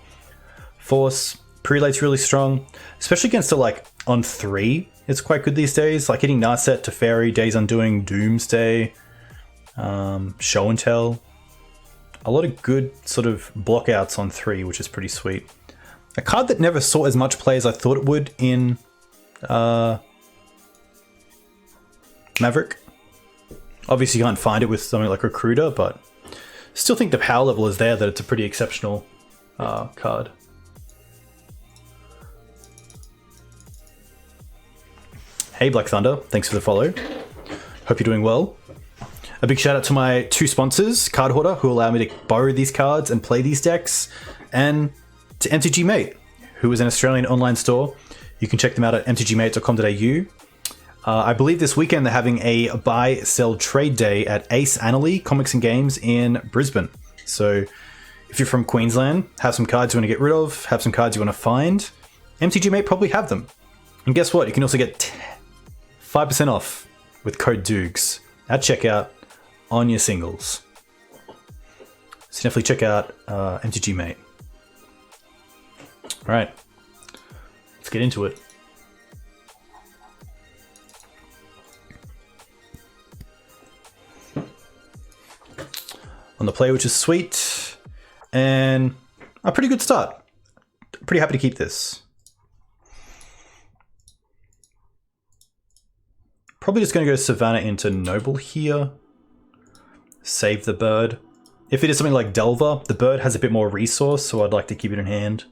Force, Prelate's really strong, especially against like on 3. It's quite good these days, like hitting Narset, Teferi, Days Undoing, Doomsday, Show and Tell. A lot of good sort of blockouts on 3, which is pretty sweet. A card that never saw as much play as I thought it would in Maverick. Obviously you can't find it with something like Recruiter, but still think the power level is there, that it's a pretty exceptional card. Hey Black Thunder, thanks for the follow. Hope you're doing well. A big shout out to my 2 sponsors, Card Hoarder, who allow me to borrow these cards and play these decks, and to MTG Mate, who is an Australian online store. You can check them out at mtgmate.com.au. I believe this weekend they're having a buy, sell, trade day at Ace Annalee Comics and Games in Brisbane. So if you're from Queensland, have some cards you want to get rid of, have some cards you want to find, MTG Mate probably have them. And guess what? You can also get 5% off with code DUGS at checkout on your singles. So definitely check out MTG Mate. All right, let's get into it. On the play, which is sweet, and a pretty good start. Pretty happy to keep this. Probably just going to go Savannah into Noble here. Save the bird. If it is something like Delver, the bird has a bit more resource, so I'd like to keep it in hand.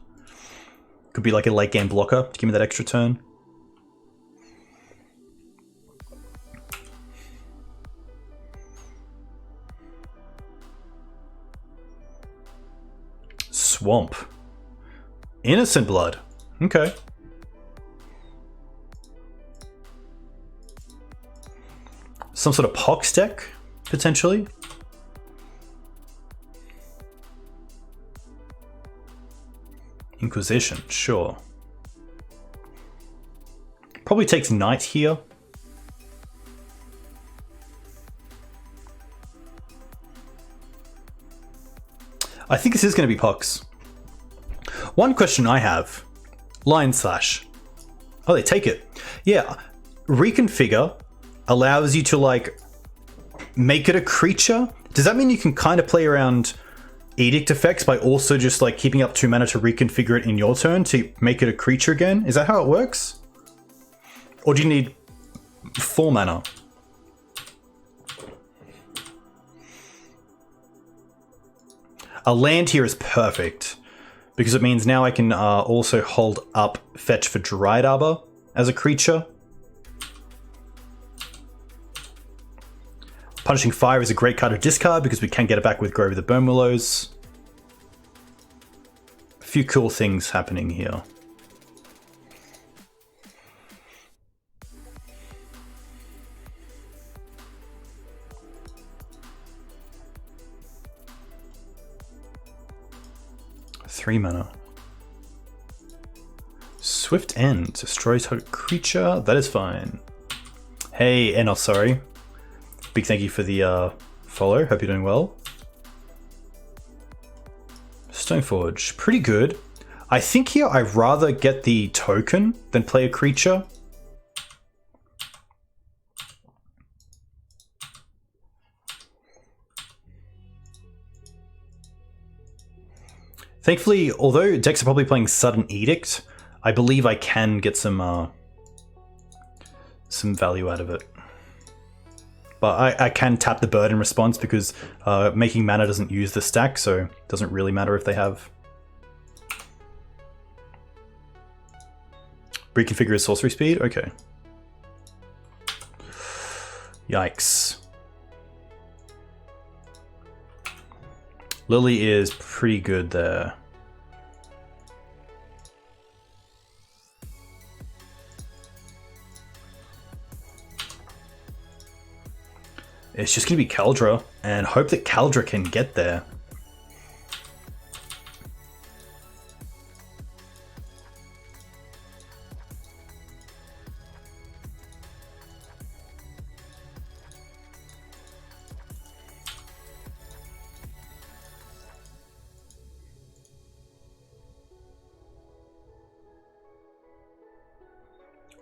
Could be like a late game blocker to give me that extra turn. Swamp. Innocent Blood. Okay. Some sort of Pox deck, potentially. Inquisition, sure. Probably takes Knight here. I think this is going to be Pox. One question I have. Lion Slash. Oh, they take it. Yeah. Reconfigure allows you to, like, make it a creature. Does that mean you can kind of play around Edict effects by also just, like, keeping up 2 mana to reconfigure it in your turn to make it a creature again? Is that how it works? Or do you need 4 mana? A land here is perfect, because it means now I can also hold up Fetch for Dryad Arbor as a creature. Punishing Fire is a great card to discard because we can get it back with Grove of the Bone Willows. A few cool things happening here. Three mana. Swift End destroys her creature. That is fine. Hey, Enos, sorry. Big thank you for the follow. Hope you're doing well. Stoneforge, pretty good. I think here I'd rather get the token than play a creature. Thankfully, although decks are probably playing Sudden Edict, I believe I can get some value out of it. But I can tap the bird in response because making mana doesn't use the stack, so it doesn't really matter if they have. Reconfigure his sorcery speed? Okay. Yikes. Lily is pretty good there. It's just going to be Kaldra, and hope that Kaldra can get there.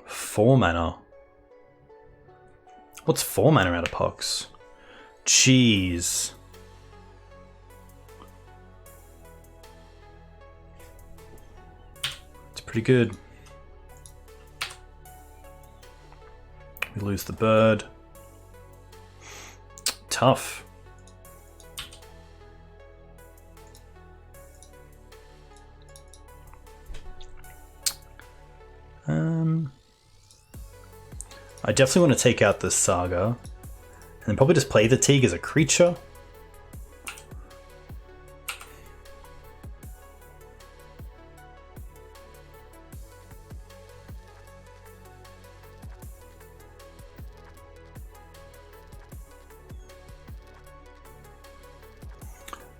Four mana. What's 4 mana out of Pox? Jeez. It's pretty good. We lose the bird. Tough. I definitely want to take out this Saga, and then probably just play the Teeg as a creature.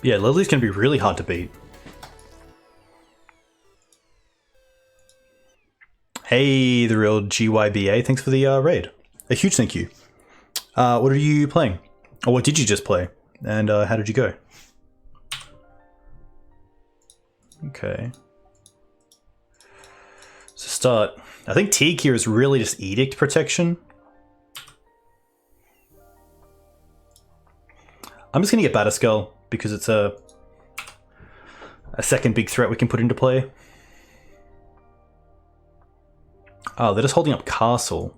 Yeah, Lily's going to be really hard to beat. Hey, the real GYBA, thanks for the raid. A huge thank you. What are you playing? Or what did you just play? And how did you go? Okay. So start. I think Teeg here is really just Edict protection. I'm just going to get Batterskull because it's a second big threat we can put into play. Oh, they're just holding up Castle.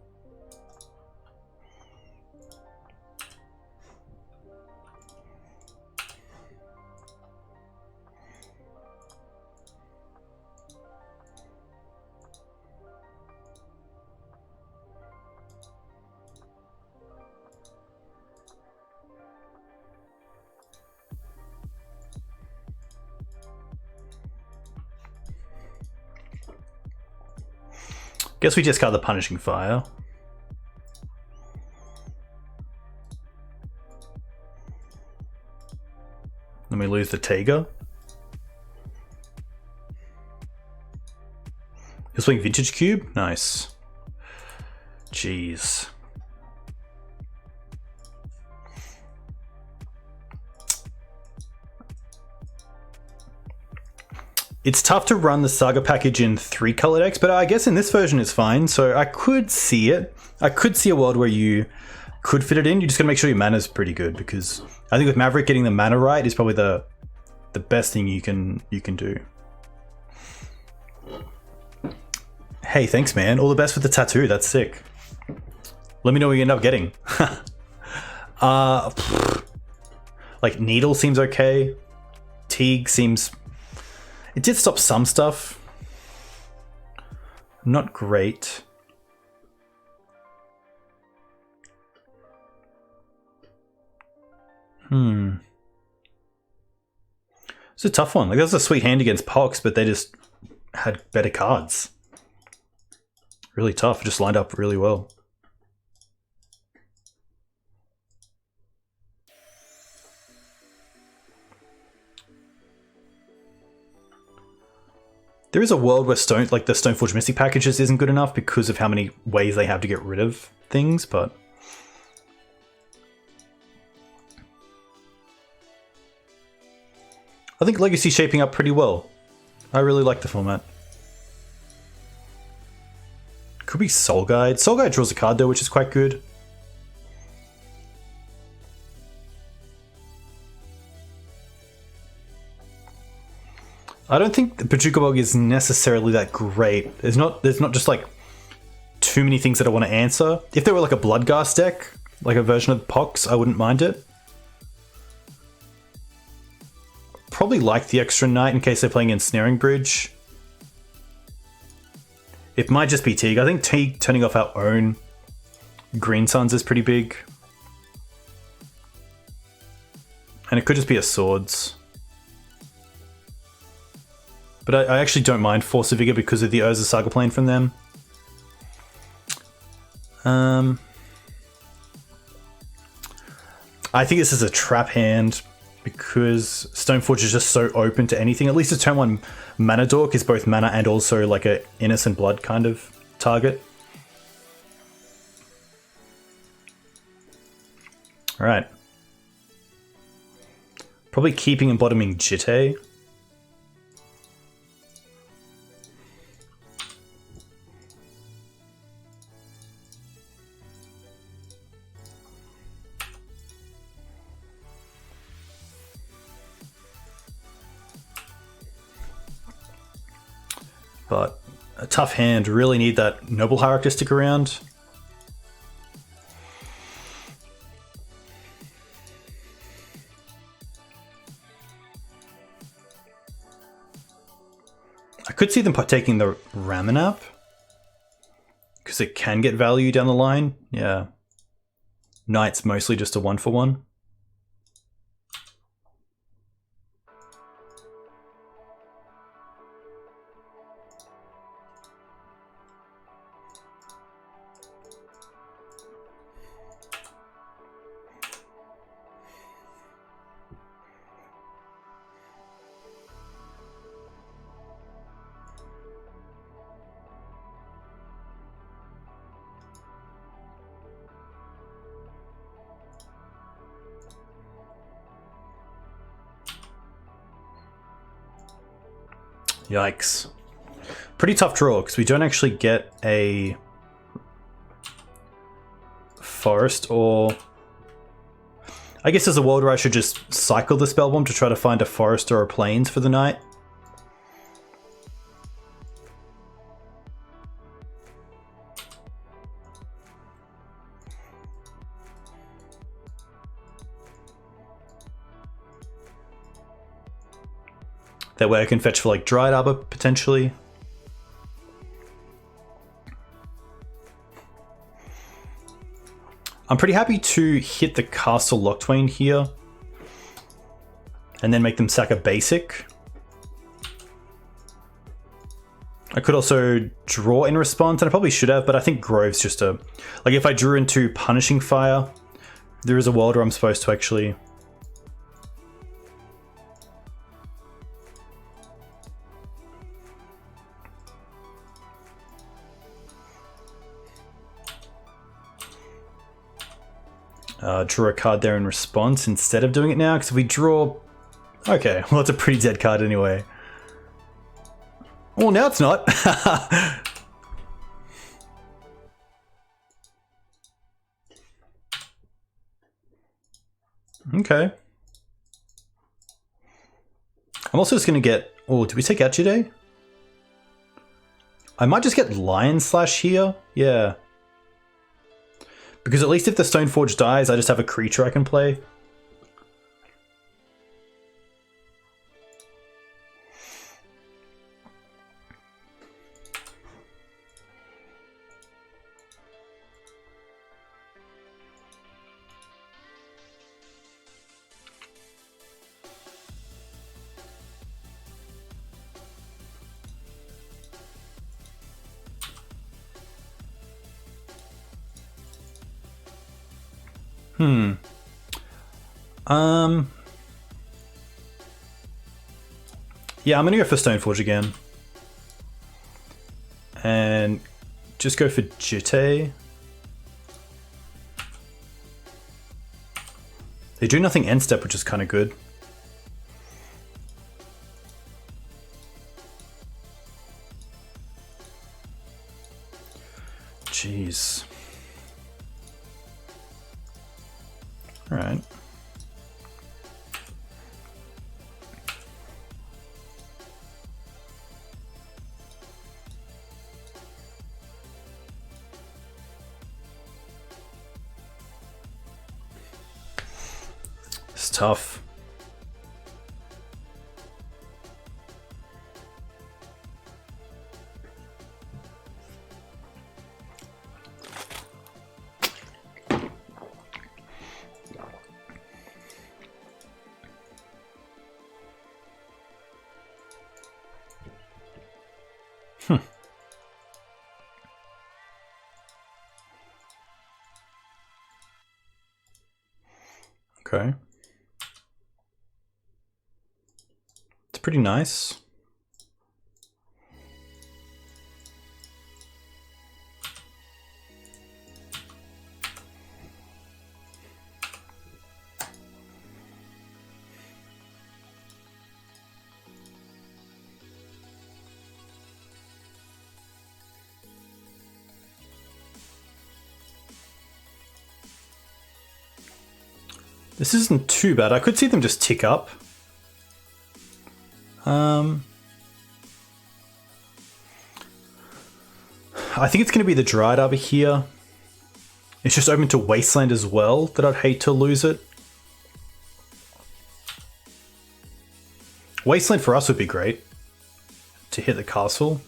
Guess we discard the Punishing Fire. Then we lose the Tiger. He's playing Vintage Cube? Nice. Jeez. It's tough to run the Saga package in 3-color decks, but I guess in this version it's fine, so I could see it. I could see a world where you could fit it in. You just gotta make sure your mana's pretty good, because I think with Maverick, getting the mana right is probably the best thing you can do. Hey, thanks man. All the best with the tattoo. That's sick. Let me know what you end up getting. Like Needle seems okay. Teeg seems... It did stop some stuff. Not great. It's a tough one. Like, that was a sweet hand against Pox, but they just had better cards. Really tough. Just lined up really well. There is a world where the Stoneforge Mystic packages isn't good enough because of how many ways they have to get rid of things, but... I think Legacy's shaping up pretty well. I really like the format. Could be Soul Guide. Soul Guide draws a card though, which is quite good. I don't think the Pachuca Bog is necessarily that great. There's not just like too many things that I want to answer. If there were like a Bloodghast deck, like a version of Pox, I wouldn't mind it. Probably like the extra Knight in case they're playing Ensnaring Bridge. It might just be Teeg. I think Teeg turning off our own Green Suns is pretty big. And it could just be a Swords. But I actually don't mind Force of Vigor because of the Urza Saga plane from them. I think this is a trap hand because Stoneforge is just so open to anything. At least a turn 1 Mana Dork is both mana and also like a Innocent Blood kind of target. Alright. Probably keeping and bottoming Jitte. But a tough hand. Really need that Noble Hierarch to stick around. I could see them taking the Ramanap because it can get value down the line. Yeah. Knight's mostly just a 1-for-1. Yikes. Pretty tough draw, because we don't actually get a forest or... I guess there's a world where I should just cycle the Spell Bomb to try to find a forest or a plains for the night. That way I can fetch for like Dried Arbor, potentially. I'm pretty happy to hit the Castle Locthwain here. And then make them sack a basic. I could also draw in response, and I probably should have, but I think Grove's just a... Like, if I drew into Punishing Fire, there is a world where I'm supposed to actually... draw a card there in response instead of doing it now, because if we draw... Okay, well, it's a pretty dead card anyway. Well, now it's not. Okay. I'm also just going to get... Oh, did we take out today? I might just get Lion Slash here. Yeah. Because at least if the Stoneforge dies, I just have a creature I can play. Yeah, I'm gonna go for Stoneforge again. And just go for Jitte. They do nothing end step, which is kind of good. Jeez. All right. It's tough. Okay. It's pretty nice. This isn't too bad. I could see them just tick up. I think it's going to be the Dryad Arbor here. It's just open to Wasteland as well, that I'd hate to lose it. Wasteland for us would be great to hit the castle.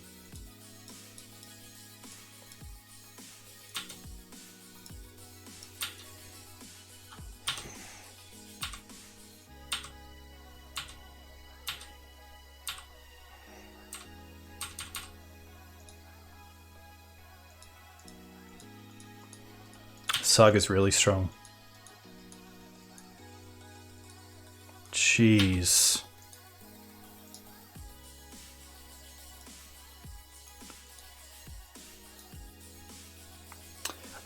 Saga's really strong. Jeez.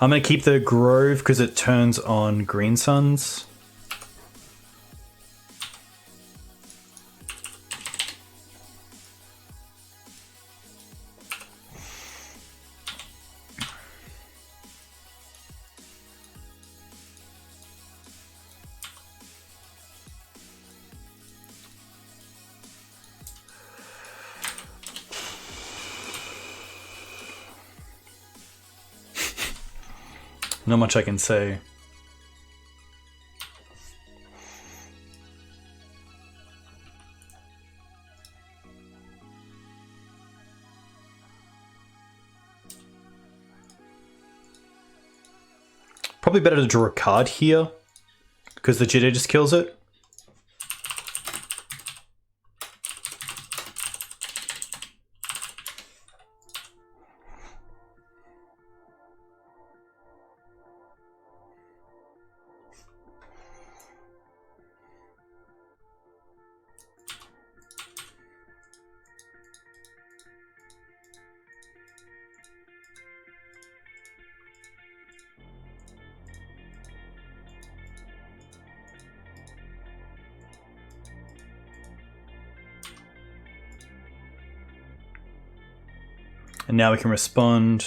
I'm going to keep the Grove because it turns on Green Suns. Not much I can say. Probably better to draw a card here, because the Jitte just kills it. And now we can respond.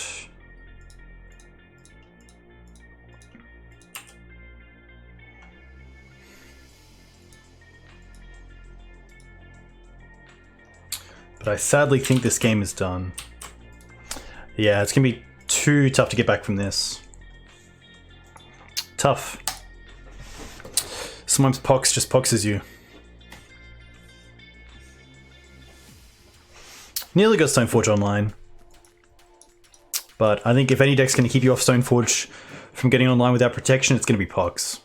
But I sadly think this game is done. Yeah, it's going to be too tough to get back from this. Tough. Sometimes Pox just poxes you. Nearly got Stoneforge online. But I think if any deck's going to keep you off Stoneforge from getting online without protection, it's going to be Pox.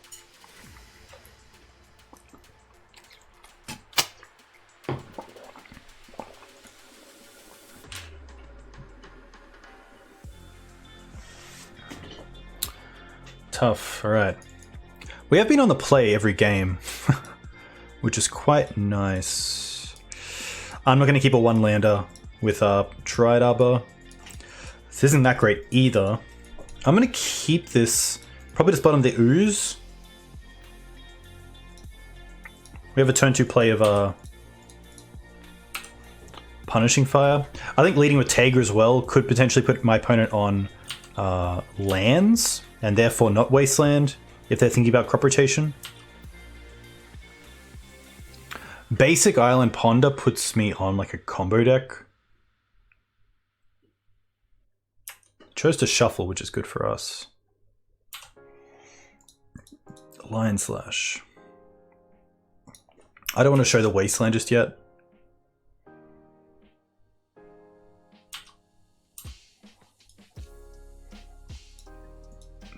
Tough, alright. We have been on the play every game, which is quite nice. I'm not going to keep a one-lander with Triad Arbor. This isn't that great either. I'm going to keep this, probably just bottom the Ooze. We have a turn 2 play of Punishing Fire. I think leading with Teeg as well could potentially put my opponent on lands, and therefore not Wasteland, if they're thinking about crop rotation. Basic Island Ponder puts me on like a combo deck. Chose to shuffle, which is good for us. Lion Slash. I don't want to show the Wasteland just yet.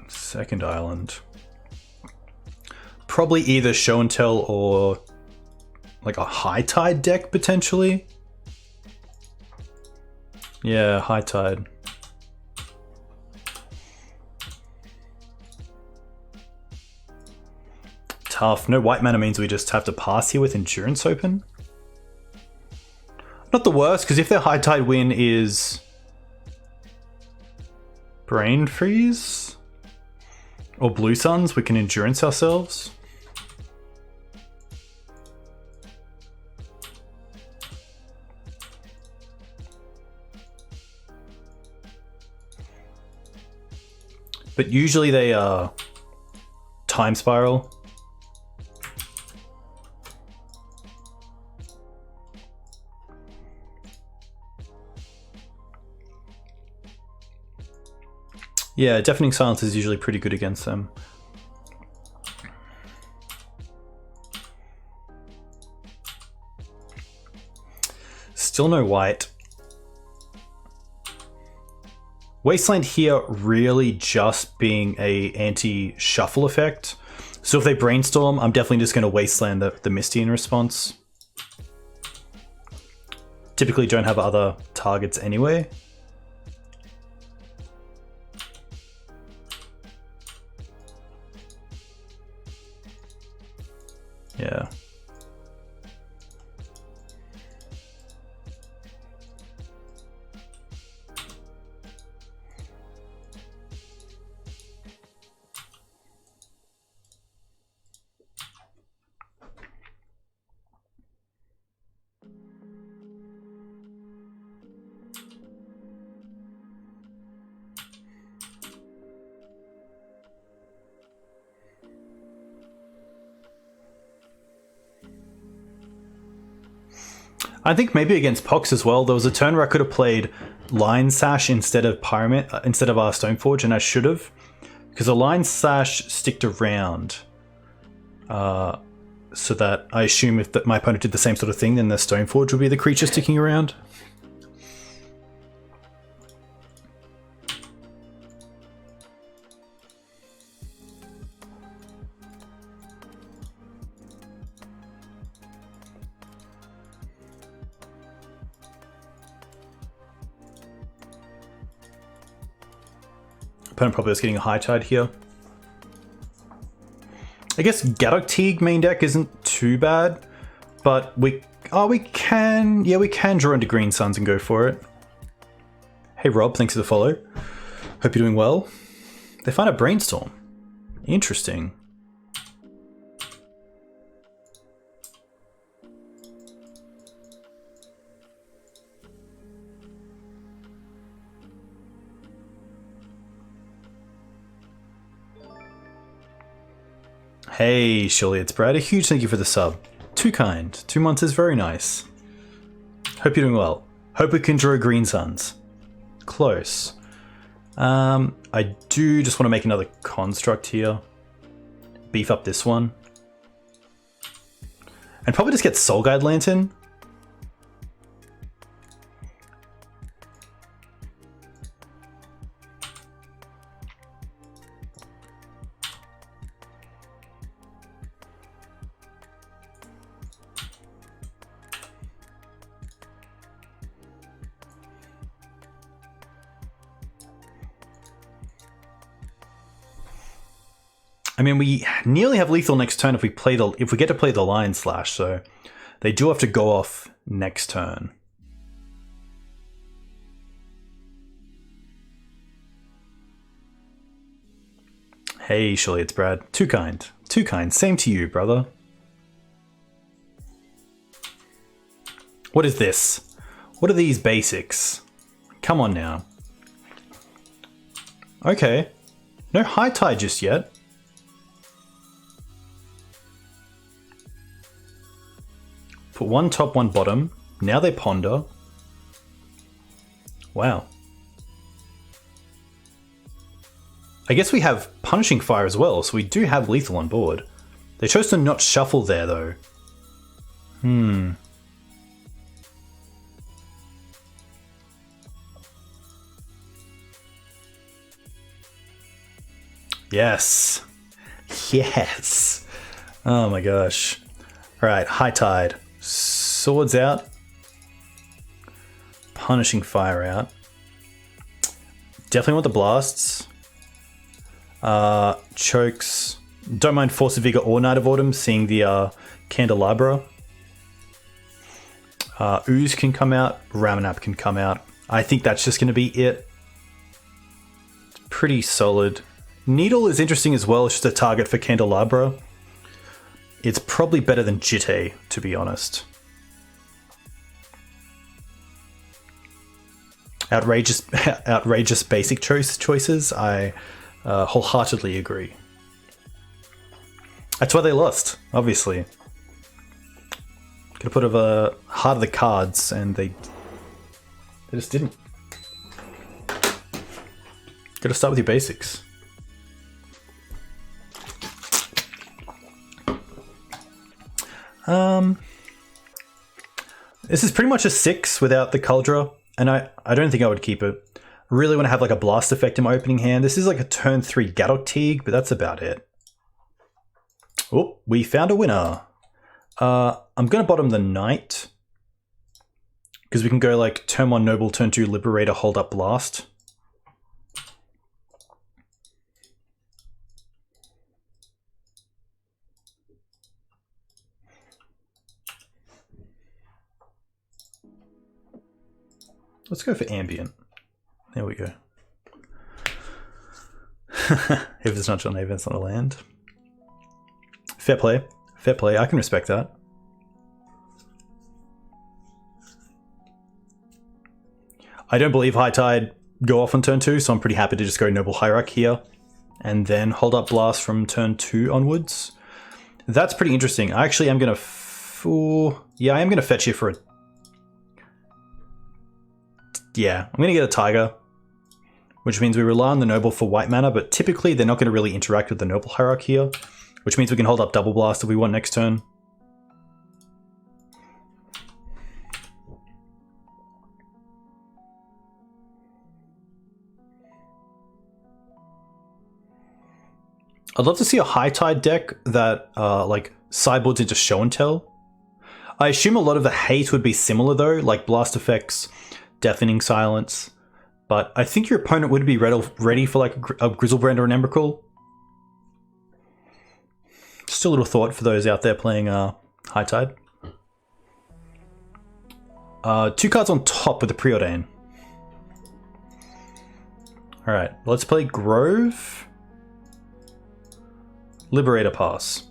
Second Island. Probably either Show and Tell or like a High Tide deck, potentially. Yeah, High Tide. Tough. No white mana means we just have to pass here with Endurance open. Not the worst, because if their High Tide win is Brain Freeze or Blue Suns, we can Endurance ourselves. But usually they Time Spiral. Yeah, Deafening Silence is usually pretty good against them. Still no white. Wasteland here really just being a anti-shuffle effect. So if they brainstorm, I'm definitely just going to Wasteland the Misty in response. Typically don't have other targets anyway. Yeah. I think maybe against Pox as well. There was a turn where I could have played Lion Sash instead of Pyramid, instead of our Stoneforge, and I should have, because a Lion Sash sticked around, so that I assume if my opponent did the same sort of thing, then the Stoneforge would be the creature sticking around. Opponent probably was getting a High Tide here. I guess Gaddock Teeg main deck isn't too bad, but we can draw into Green Suns and go for it. Hey Rob, thanks for the follow. Hope you're doing well. They find a Brainstorm. Interesting. Hey, surely it's Brad. A huge thank you for the sub. Too kind. 2 months is very nice. Hope you're doing well. Hope we can draw green suns. Close. I do just want to make another construct here. Beef up this one. And probably just get Soul Guide Lantern. I mean, we nearly have lethal next turn if we get to play the Lion Slash, so they do have to go off next turn. Hey, surely it's Brad. Too kind. Too kind. Same to you, brother. What is this? What are these basics? Come on now. Okay. No high tide just yet. Put one top, one bottom. Now they ponder. Wow. I guess we have Punishing Fire as well, so we do have lethal on board. They chose to not shuffle there, though. Yes. Yes. Oh my gosh. Alright, high tide. Swords out. Punishing Fire out. Definitely want the blasts. Chokes. Don't mind Force of Vigor or Night of Autumn, seeing the Candelabra. Ooze can come out. Ramanap can come out. I think that's just going to be it. It's pretty solid. Needle is interesting as well. It's just a target for Candelabra. It's probably better than Jitte, to be honest. Outrageous basic choices. I wholeheartedly agree. That's why they lost, obviously. Could have put a heart of the cards, and they just didn't. Got to start with your basics. This is pretty much a 6 without the Cauldron, and I don't think I would keep it. I really want to have like a blast effect in my opening hand. This is like a turn 3 Gaddock Teeg, but that's about it. Oh, we found a winner. I'm going to bottom the Knight, because we can go like turn 1 Noble, turn 2 Liberator, hold up Blast. Let's go for Ambient. There we go. If it's not John Haven, it's not a land. Fair play. Fair play. I can respect that. I don't believe High Tide go off on turn 2, so I'm pretty happy to just go Noble Hierarch here. And then hold up Blast from turn 2 onwards. That's pretty interesting. I actually am going to... Yeah, I am going to fetch here for a... Yeah, I'm going to get a Tiger, which means we rely on the Noble for white mana, but typically they're not going to really interact with the Noble Hierarch here, which means we can hold up Double Blast if we want next turn. I'd love to see a High Tide deck that like sideboards into Show and Tell. I assume a lot of the hate would be similar though, like Blast Effects, Deafening Silence, but I think your opponent would be ready for like a Grizzlebrand or an Emrakul. Just a little thought for those out there playing High Tide. 2 cards on top with the Preordain. Alright, let's play Grove. Liberator pass.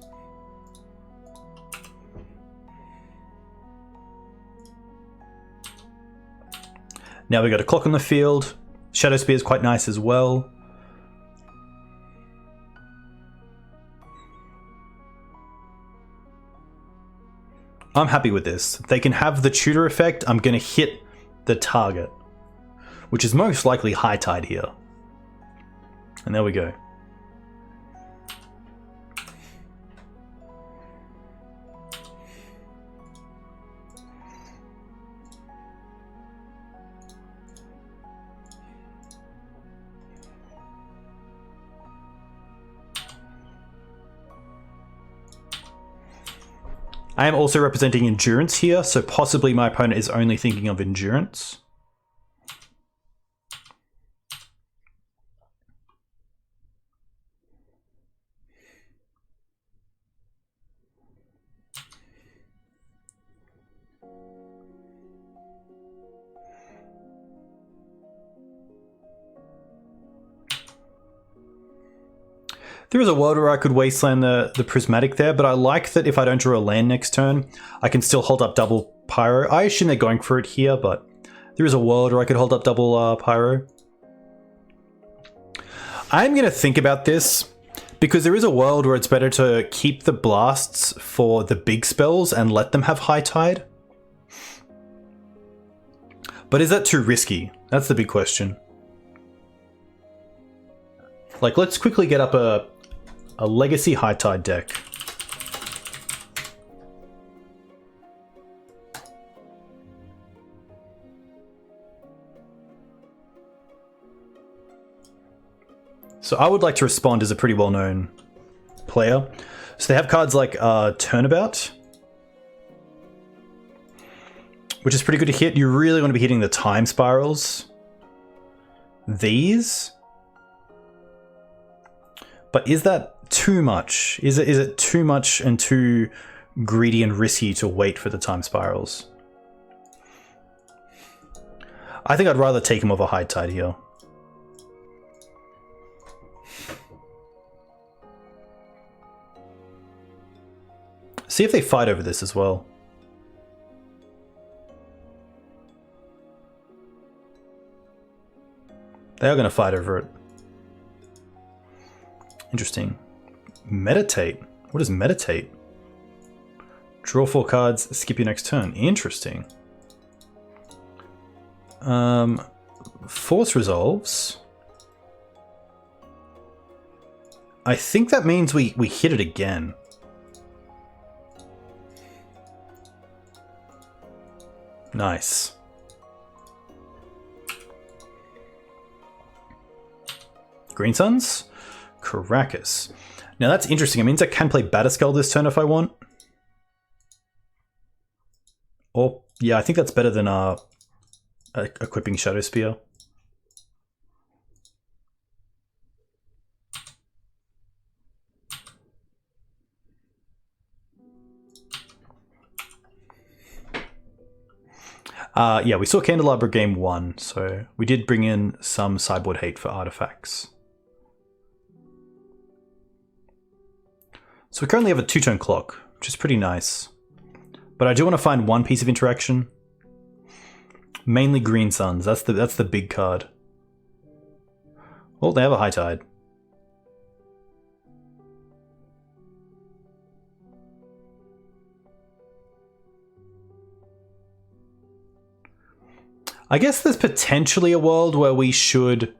Now we got a clock on the field. Shadow Spear is quite nice as well. I'm happy with this. They can have the tutor effect. I'm going to hit the target, which is most likely High Tide here. And there we go. I am also representing endurance here, so possibly my opponent is only thinking of endurance. There is a world where I could wasteland the prismatic there, but I like that if I don't draw a land next turn, I can still hold up double pyro. I assume they're going for it here, but there is a world where I could hold up double pyro. I'm going to think about this, because there is a world where it's better to keep the blasts for the big spells and let them have High Tide. But is that too risky? That's the big question. Like, let's quickly get up a Legacy High Tide deck. So I would like to respond as a pretty well-known player. So they have cards like Turnabout, which is pretty good to hit. You really want to be hitting the Time Spirals. These. But is that too much? Is it too much and too greedy and risky to wait for the Time Spirals? I think I'd rather take him over High Tide here. See if they fight over this as well. They are going to fight over it. Interesting. Meditate. What is meditate? Draw 4 cards, skip your next turn. Interesting. Force resolves. I think that means we hit it again. Nice. Green Suns? Caracas. Now that's interesting. It means I can play Batterskull this turn if I want. Or, yeah, I think that's better than equipping Shadow Spear. Yeah, we saw Candelabra game 1, so we did bring in some sideboard hate for artifacts. So we currently have a 2-turn clock, which is pretty nice. But I do want to find one piece of interaction. Mainly Green Suns, that's the big card. Oh, they have a High Tide. I guess there's potentially a world where we should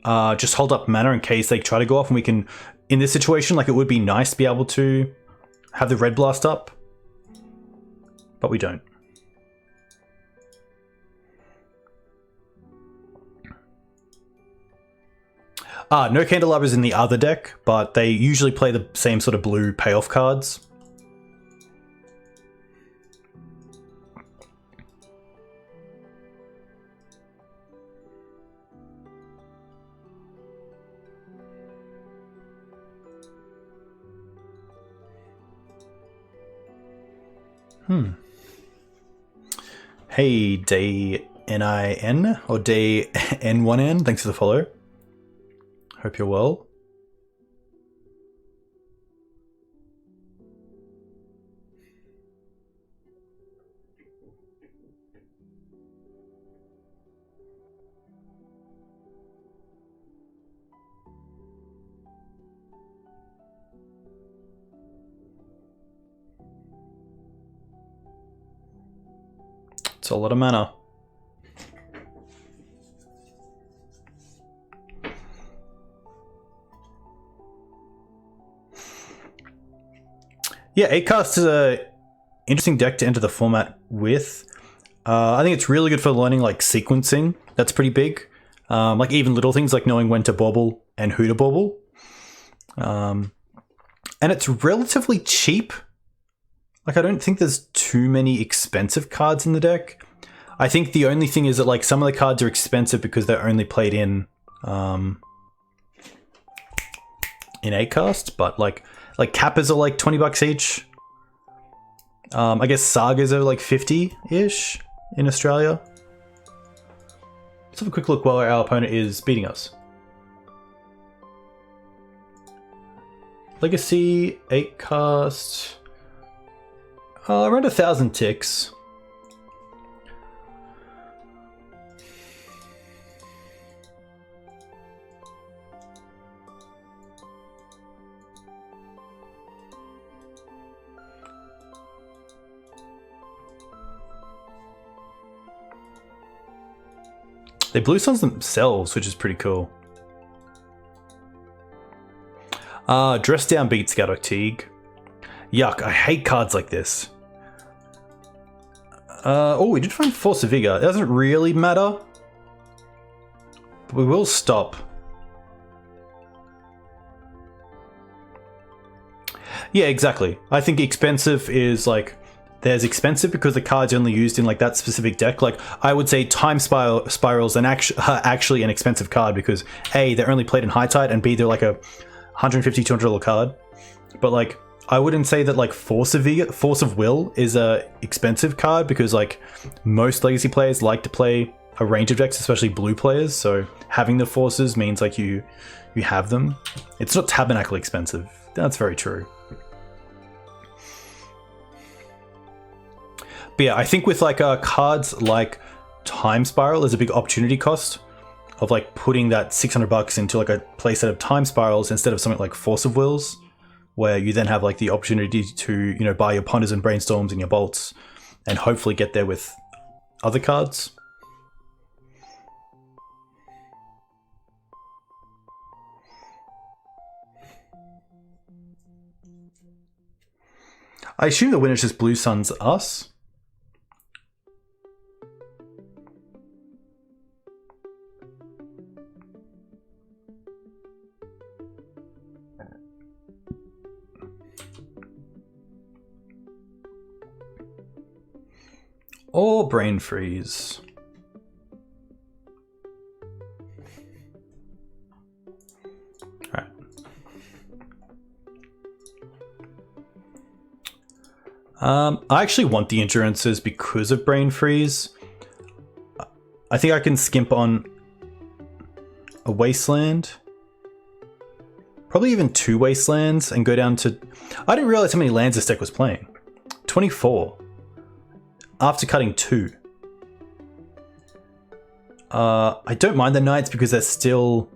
just hold up mana in case they try to go off, and we can, in this situation, like, it would be nice to be able to have the Red Blast up, but we don't. No Candelabras in the other deck, but they usually play the same sort of blue payoff cards. Hey, Day NIN, or Day N1N, thanks for the follow. Hope you're well. It's a lot of mana. Yeah, 8-cast is a interesting deck to enter the format with. I think it's really good for learning like sequencing. That's pretty big. Like even little things like knowing when to bauble and who to bauble. And it's relatively cheap. Like I don't think there's too many expensive cards in the deck. I think the only thing is that like some of the cards are expensive because they're only played in 8-cast, but like Kappas are like 20 bucks each. I guess Sagas are like 50-ish in Australia. Let's have a quick look while our opponent is beating us. Legacy, 8-cast, around 1,000 ticks. They blue suns themselves, which is pretty cool. Dress Down beats Gaddock Teeg. Yuck, I hate cards like this. Oh, we did find Force of Vigor. It doesn't really matter. But we will stop. Yeah, exactly. I think expensive is like... There's expensive because the card's only used in like that specific deck. Like I would say Time Spiral's actually an expensive card because A, they're only played in high tide, and B, they're like a $150, $200 card. But like I wouldn't say that like Force of Will is a expensive card because like most Legacy players like to play a range of decks, especially blue players. So having the forces means like you have them. It's not Tabernacle expensive. That's very true. But yeah, I think with like cards like Time Spiral, there's a big opportunity cost of like putting that 600 bucks into like a playset of Time Spirals instead of something like Force of Wills, where you then have like the opportunity to, you know, buy your Ponders and Brainstorms and your Bolts and hopefully get there with other cards. I assume the winner's just Blue Suns us. Or Brain Freeze. Alright. I actually want the Endurances because of Brain Freeze. I think I can skimp on a Wasteland. Probably even 2 Wastelands and go down to... I didn't realize how many lands this deck was playing. 24. After cutting 2. I don't mind the Knights because they're still...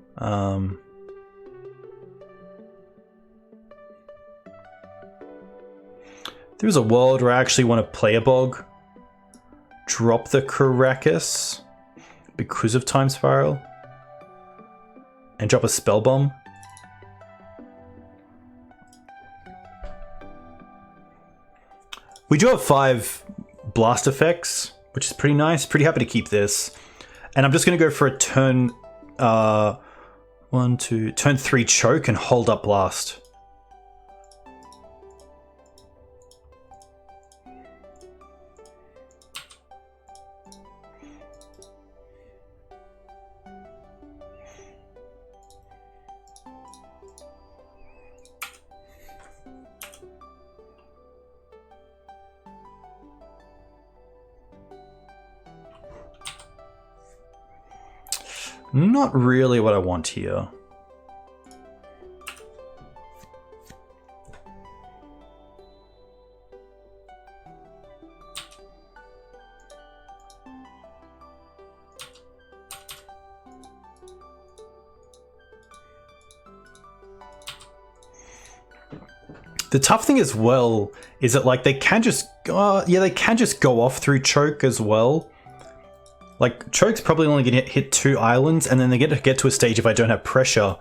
There's a world where I actually want to play a Bog. Drop the Caracas because of Time Spiral. And drop a Spell Bomb. We do have 5 blast effects, which is pretty nice. Pretty happy to keep this. And I'm just going to go for a turn... turn 3 choke and hold up blast. Not really what I want here. The tough thing as well is that like they can just Yeah, they can just go off through choke as well. Like, choke's probably only going to hit 2 islands, and then they get to a stage if I don't have pressure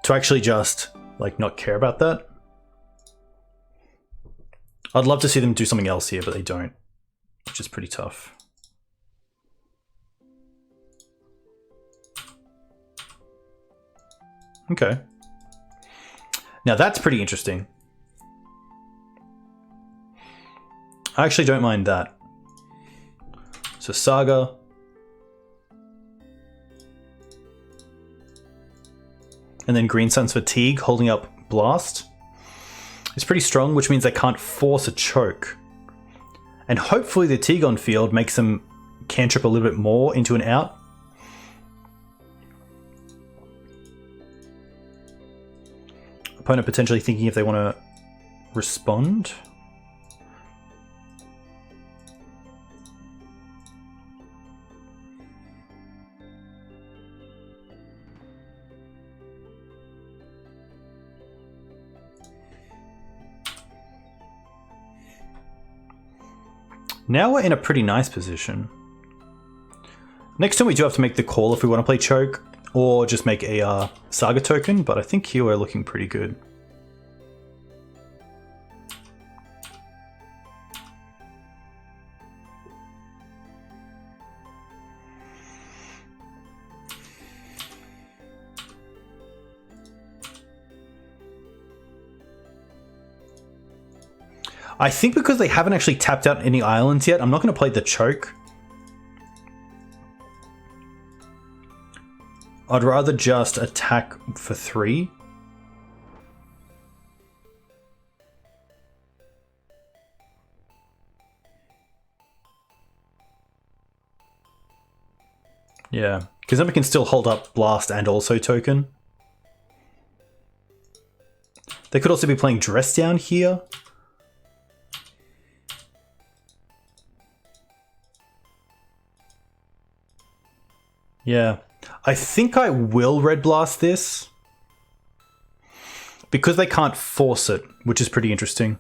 to actually just, like, not care about that. I'd love to see them do something else here, but they don't, which is pretty tough. Okay. Now that's pretty interesting. I actually don't mind that. So Saga. And then Green Sun's Fatigue holding up Blast. It's pretty strong, which means they can't force a choke. And hopefully the Teeg on field makes them cantrip a little bit more into an out. Opponent potentially thinking if they want to respond. Now we're in a pretty nice position. Next turn we do have to make the call if we want to play choke, or just make a Saga token, but I think here we're looking pretty good. I think because they haven't actually tapped out any islands yet, I'm not going to play the choke. I'd rather just attack for 3. Yeah, because then we can still hold up Blast and also token. They could also be playing Dress Down here. Yeah, I think I will Red Blast this because they can't force it, which is pretty interesting.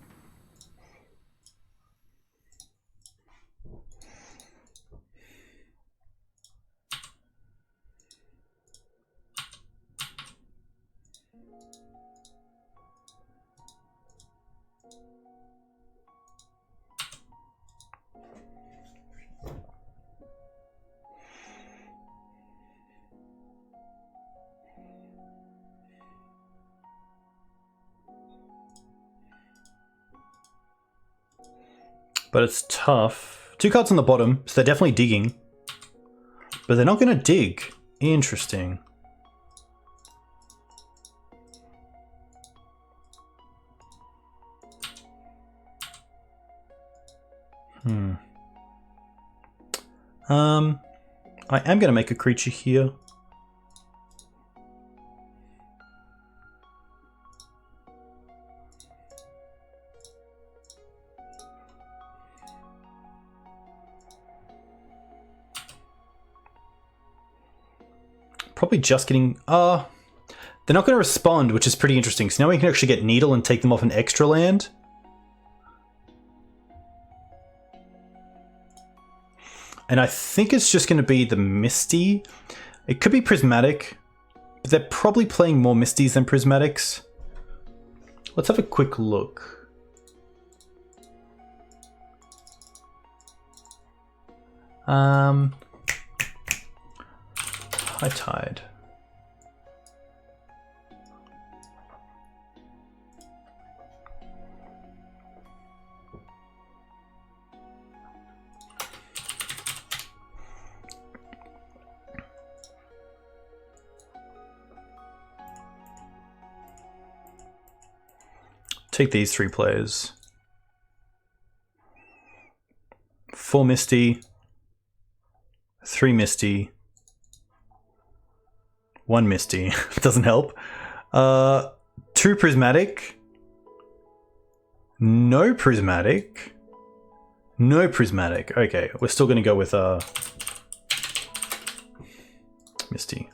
But it's tough. 2 cards on the bottom, so they're definitely digging. But they're not going to dig. Interesting. I am going to make a creature here. Probably just getting... they're not going to respond, which is pretty interesting. So now we can actually get Needle and take them off an extra land. And I think it's just going to be the Misty. It could be Prismatic, but they're probably playing more Misties than Prismatics. Let's have a quick look. High Tide. Take these 3 players. 4 Misty. 3 Misty. 1 Misty. Doesn't help. 2 Prismatic. No Prismatic. No Prismatic. Okay, we're still going to go with Misty.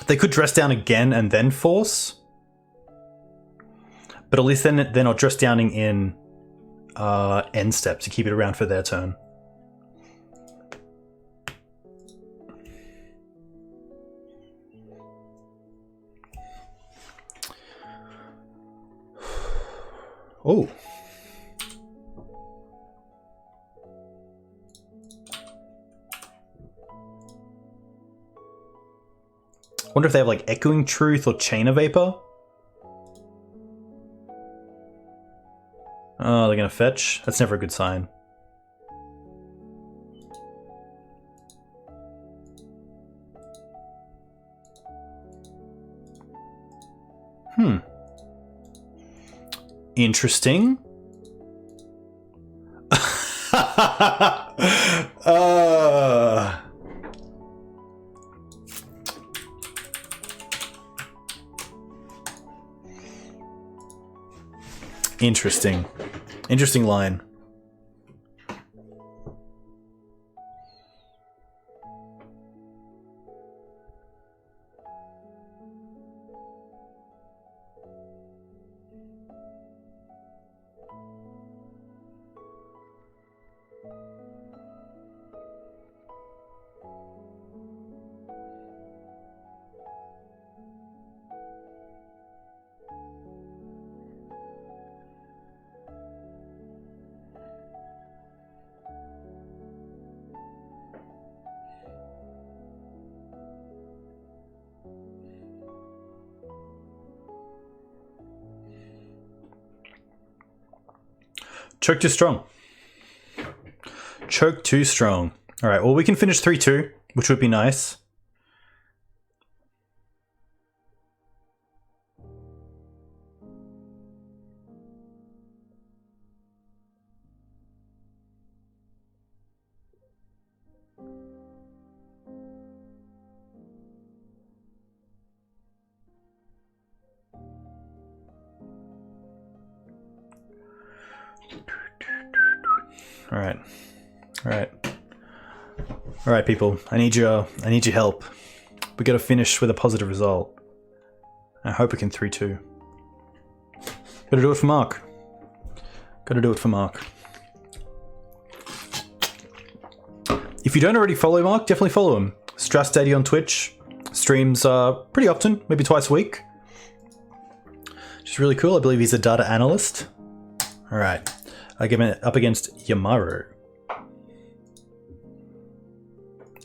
They could dress down again and then force. But at least then they're not dress downing in end step to keep it around for their turn. Oh. Wonder if they have like Echoing Truth or Chain of Vapor. Oh, they're gonna fetch? That's never a good sign. Interesting. Interesting. Interesting line. Choke too strong. Choke too strong. Alright, well we can finish 3-2, which would be nice. Alright. Alright. Alright, people. I need your help. We gotta finish with a positive result. I hope we can 3-2. Gotta do it for Mark. Gotta do it for Mark. If you don't already follow Mark, definitely follow him. Strass Daddy on Twitch. Streams pretty often, maybe twice a week. Which is really cool. I believe he's a data analyst. Alright. I give it up against Yamaru.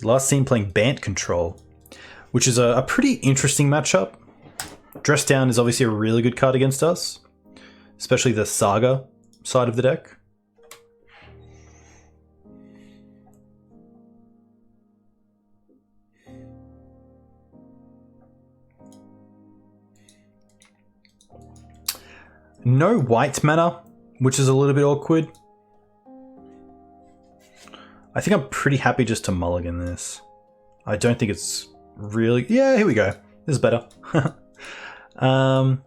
Last seen playing BANT Control, which is a pretty interesting matchup. Dress Down is obviously a really good card against us, especially the Saga side of the deck. No white mana, which is a little bit awkward. I think I'm pretty happy just to mulligan this. I don't think it's really... Yeah, here we go. This is better. I'm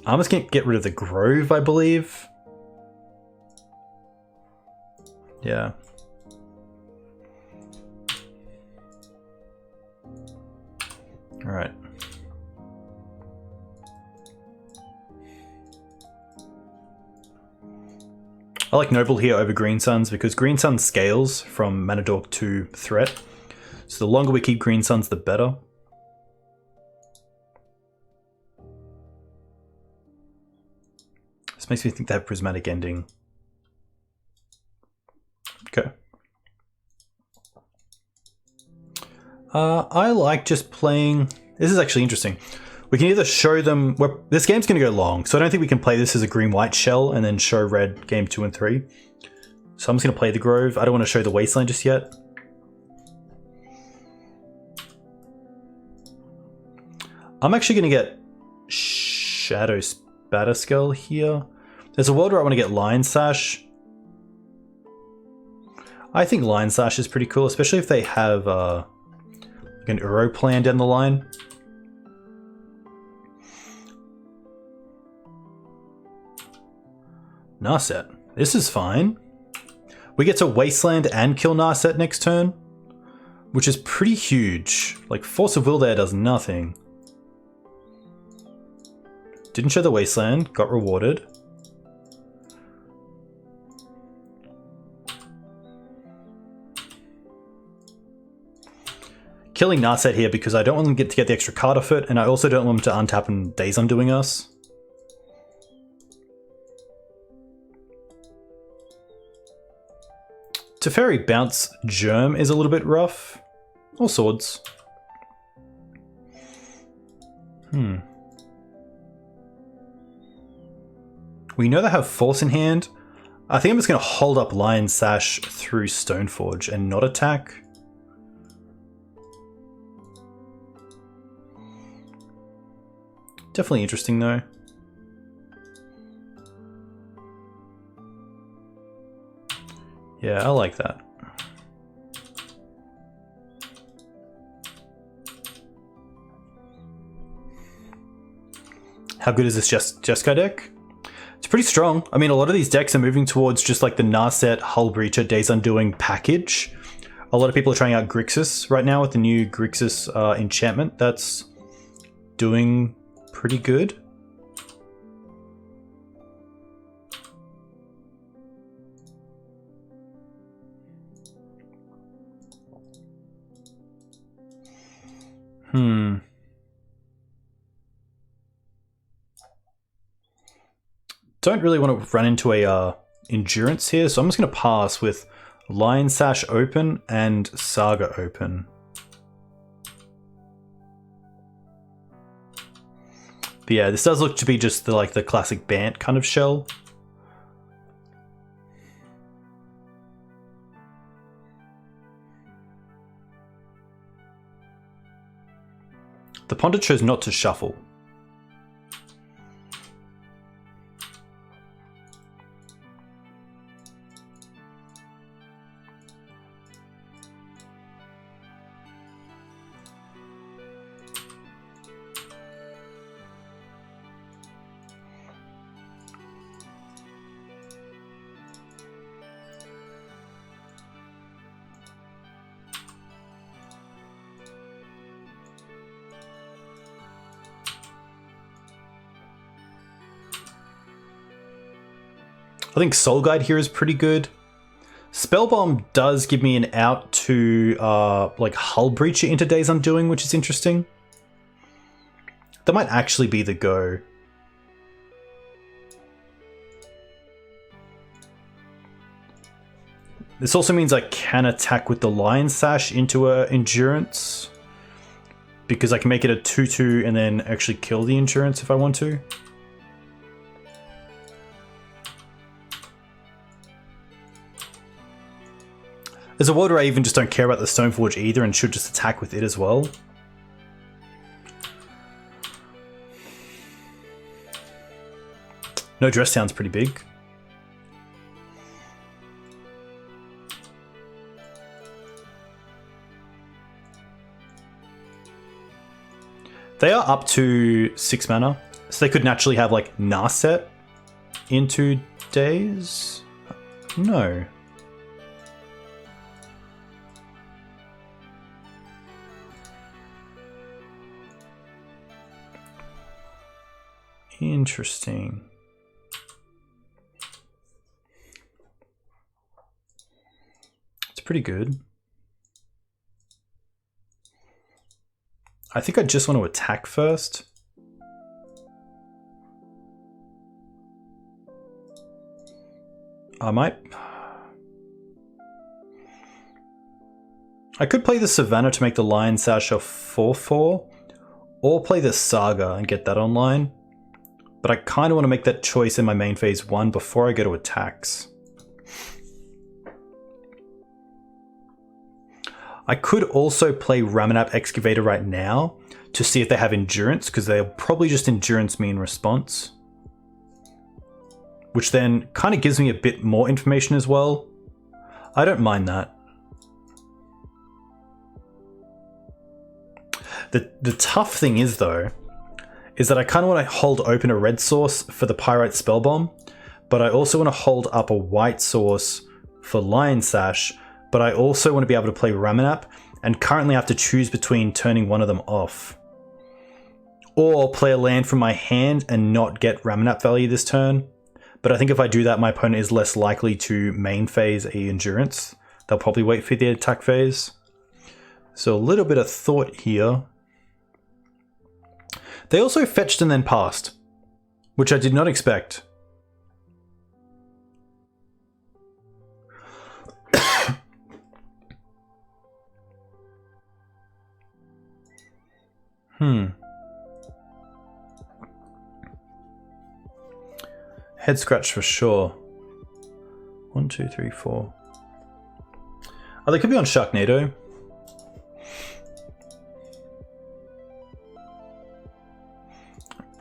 just going to get rid of the Grove, I believe. Yeah. Alright. I like Noble here over Green Suns because Green Sun scales from Mana Dork to Threat. So the longer we keep Green Suns, the better. This makes me think they have Prismatic Ending. Okay. I like just playing... This is actually interesting. We can either show them... This game's going to go long, so I don't think we can play this as a green-white shell and then show red game 2 and 3. So I'm just going to play the Grove. I don't want to show the Wasteland just yet. I'm actually going to get Shadow Spatterskull here. There's a world where I want to get Lion Sash. I think Lion Sash is pretty cool, especially if they have like an Uro plan down the line. Narset. This is fine. We get to Wasteland and kill Narset next turn. which is pretty huge. Like, Force of Will there does nothing. Didn't show the Wasteland, got rewarded. Killing Narset here because I don't want them to get the extra card off it, and I also don't want them to untap and Days Undoing us. Teferi bounce Germ is a little bit rough. Or Swords. We know they have Force in hand. I think I'm just going to hold up Lion Sash through Stoneforge and not attack. Definitely interesting though. Yeah, I like that. How good is this Jeskai deck? It's pretty strong. I mean, a lot of these decks are moving towards just like the Narset, Hull Breacher, Days Undoing package. A lot of people are trying out Grixis right now with the new Grixis enchantment that's doing pretty good. Don't really want to run into a endurance here, so I'm just going to pass with Lion Sash open and Saga open. But yeah, this does look to be just the classic BANT kind of shell. The Ponder chose not to shuffle. I think Soul Guide here is pretty good. Spellbomb does give me an out to like Hull Breacher into Days Undoing, which is interesting. That might actually be the go. This also means I can attack with the Lion Sash into a Endurance, because I can make it a 2/2 and then actually kill the Endurance if I want to. There's a world where I even just don't care about the Stoneforge either and should just attack with it as well. No Dress sounds pretty big. They are up to 6 mana, so they could naturally have like Narset into Days? No. Interesting. It's pretty good. I think I just want to attack first. I might... I could play the Savannah to make the Lion Sash a 4/4, or play the Saga and get that online. But I kind of want to make that choice in my main phase 1 before I go to attacks. I could also play Ramanap Excavator right now to see if they have Endurance, because they'll probably just Endurance me in response. Which then kind of gives me a bit more information as well. I don't mind that. The tough thing is though, is that I kind of want to hold open a red source for the Pyrite Spellbomb, but I also want to hold up a white source for Lion Sash, but I also want to be able to play Ramanap and currently have to choose between turning one of them off. Or play a land from my hand and not get Ramanap value this turn. But I think if I do that, my opponent is less likely to main phase a Endurance. They'll probably wait for the attack phase. So a little bit of thought here. They also fetched and then passed, which I did not expect. Head scratch for sure. 1, 2, 3, 4. Oh, they could be on Sharknado.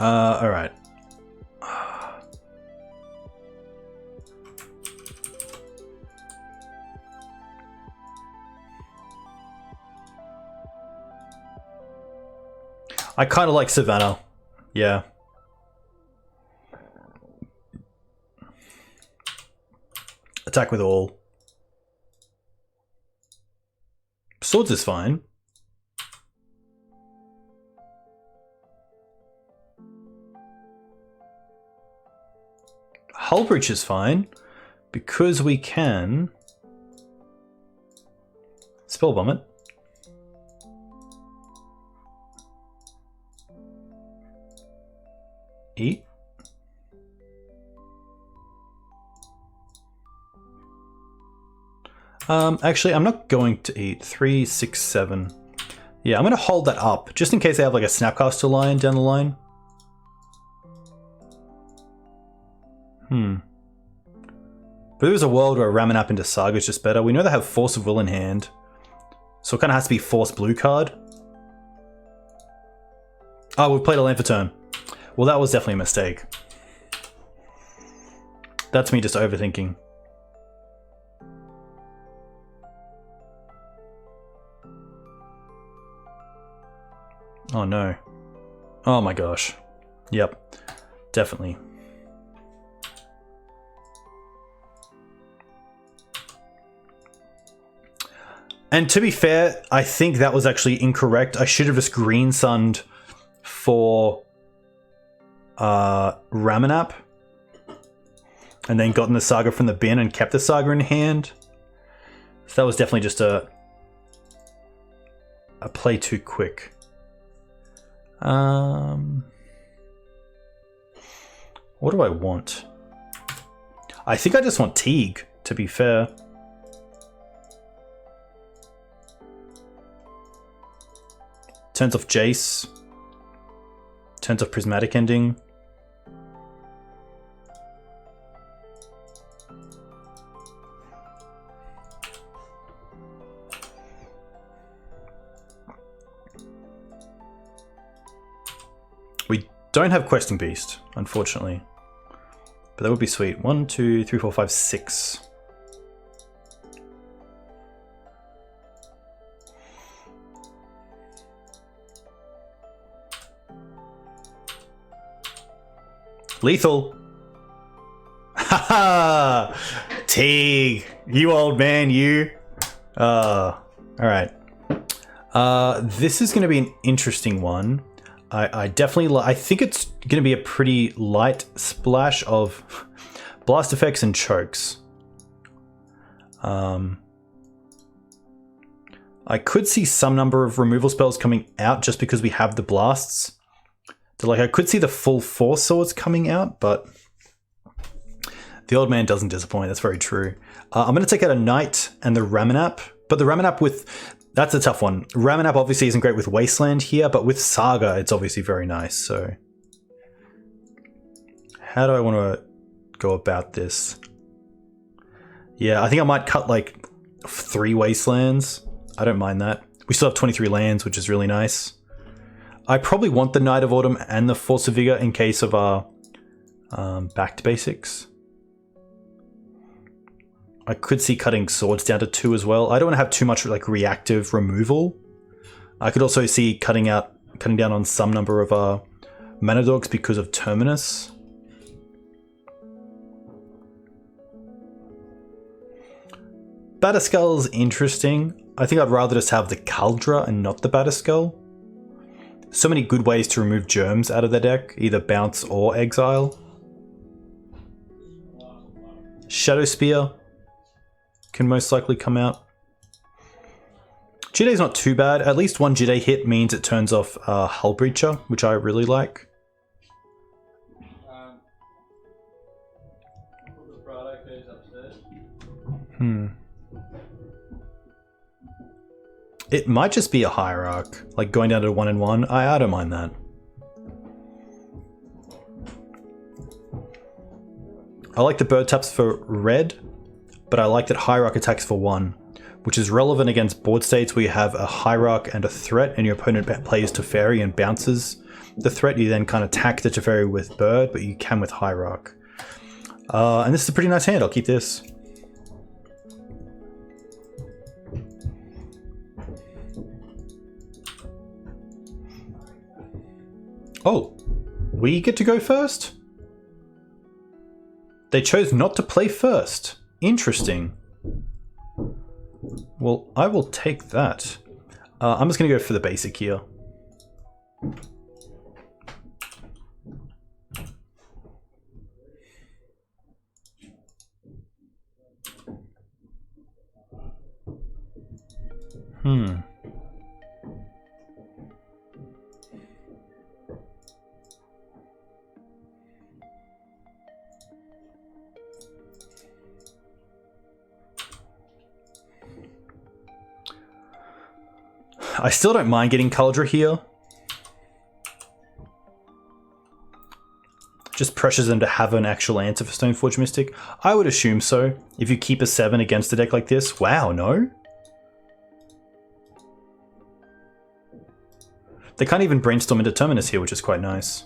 Alright. I kind of like Savannah. Yeah. Attack with all. Swords is fine. Hull Breach is fine because we can Spell Bomb it. Eat. Actually, I'm not going to eat. 3, 6, 7. Yeah, I'm going to hold that up, just in case I have like a Snapcaster Lion down the line. But there's a world where Ramanap into Saga is just better. We know they have Force of Will in hand, so it kind of has to be Force blue card. Oh, we played a land for turn. Well, that was definitely a mistake. That's me just overthinking. Oh no. Oh my gosh. Yep. Definitely. And to be fair, I think that was actually incorrect. I should have just green sunned for Ramanap and then gotten the Saga from the bin and kept the Saga in hand. So that was definitely just a play too quick. What do I want? I think I just want Teeg, to be fair. Turns off Jace. Turns off Prismatic Ending. We don't have Questing Beast, unfortunately. But that would be sweet. 1, 2, 3, 4, 5, 6. Lethal. Haha! Teeg! You old man, you. Alright. This is going to be an interesting one. I definitely I think it's going to be a pretty light splash of blast effects and chokes. I could see some number of removal spells coming out just because we have the blasts. So like I could see the full 4 swords coming out, but the old man doesn't disappoint. That's very true. I'm going to take out a knight and the Ramanap, but the Ramanap with... That's a tough one. Ramanap obviously isn't great with Wasteland here, but with Saga, it's obviously very nice. So how do I want to go about this? Yeah, I think I might cut like 3 Wastelands. I don't mind that. We still have 23 lands, which is really nice. I probably want the Knight of Autumn and the Force of Vigor in case of our back to basics. I could see cutting swords down to 2 as well. I don't want to have too much like reactive removal. I could also see cutting down on some number of mana dogs because of Terminus. Batterskull's interesting. I think I'd rather just have the Caldra and not the Batterskull. So many good ways to remove germs out of the deck, either bounce or exile. Shadow Spear can most likely come out. Jidei's not too bad. At least one Jidei hit means it turns off Hull Breacher, which I really like. It might just be a Hierarch, like going down to 1 and 1. I don't mind that. I like the bird taps for red, but I like that Hierarch attacks for 1, which is relevant against board states where you have a Hierarch and a threat and your opponent plays Teferi and bounces the threat. You then kind of attack the Teferi with bird, but you can with Hierarch. And this is a pretty nice hand. I'll keep this. Oh, we get to go first? They chose not to play first. Interesting. Well, I will take that. I'm just going to go for the basic here. I still don't mind getting Caldra here. Just pressures them to have an actual answer for Stoneforge Mystic. I would assume so. If you keep a 7 against a deck like this. Wow, no? They can't even brainstorm into Terminus here, which is quite nice.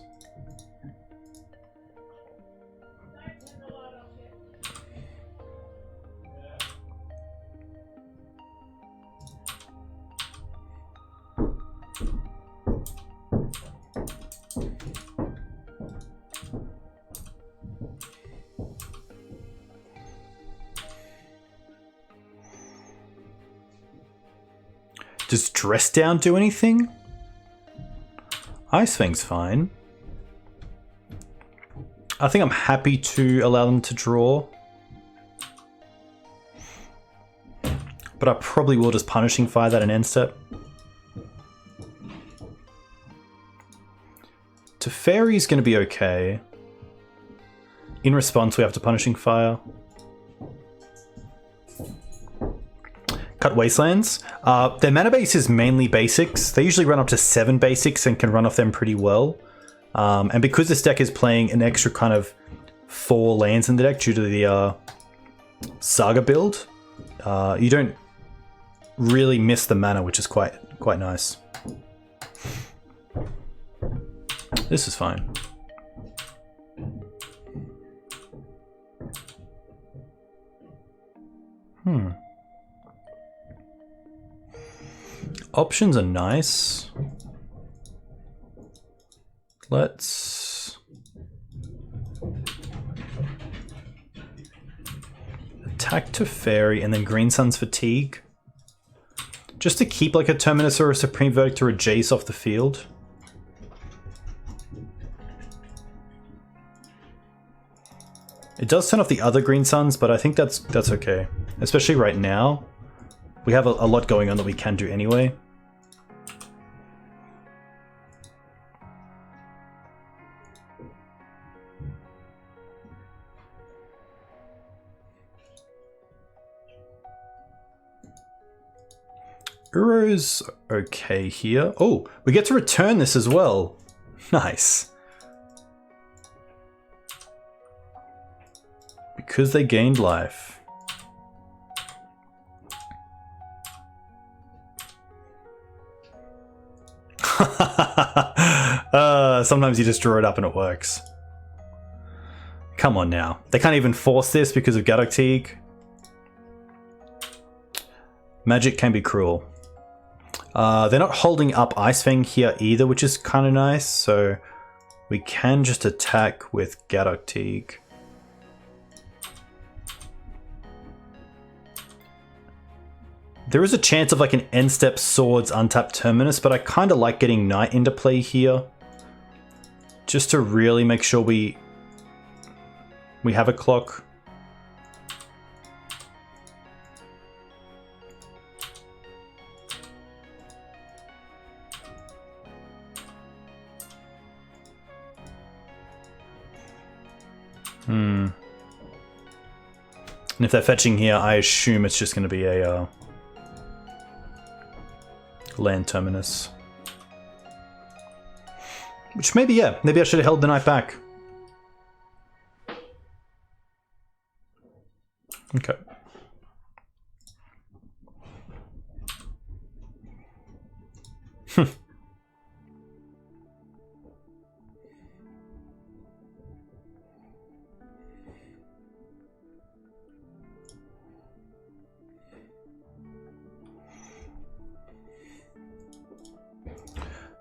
Does Dress Down do anything? Ice Fang's fine. I think I'm happy to allow them to draw. But I probably will just Punishing Fire that in end step. Teferi's going to be okay. In response, we have to Punishing Fire. Cut Wastelands. Their mana base is mainly basics. They usually run up to 7 basics and can run off them pretty well. And because this deck is playing an extra kind of 4 lands in the deck due to the Saga build, you don't really miss the mana, which is quite nice. This is fine. Options are nice. Let's attack Teferi and then Green Sun's Fatigue. Just to keep like a Terminus or a Supreme Verdict or a Jace off the field. It does turn off the other Green Suns, but I think that's okay. Especially right now. We have a lot going on that we can do anyway. Uro's okay here. Oh, we get to return this as well. Nice. Because they gained life. Sometimes you just draw it up and it works. Come on now. They can't even force this because of Gaddock Teeg. Magic can be cruel. They're not holding up Ice Fang here either, which is kind of nice. So we can just attack with Gaddock Teeg. There is a chance of like an end step swords untapped terminus, but I kind of like getting knight into play here. Just to really make sure we have a clock. And if they're fetching here, I assume it's just going to be a land terminus. Which maybe, yeah, maybe I should have held the knight back. Okay.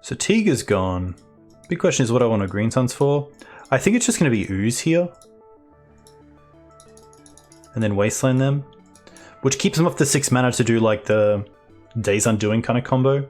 So Teeg is gone. Big question is what I want a Green Suns for. I think it's just going to be Ooze here. And then Wasteland them. Which keeps them off the 6 mana to do like the Days Undoing kind of combo.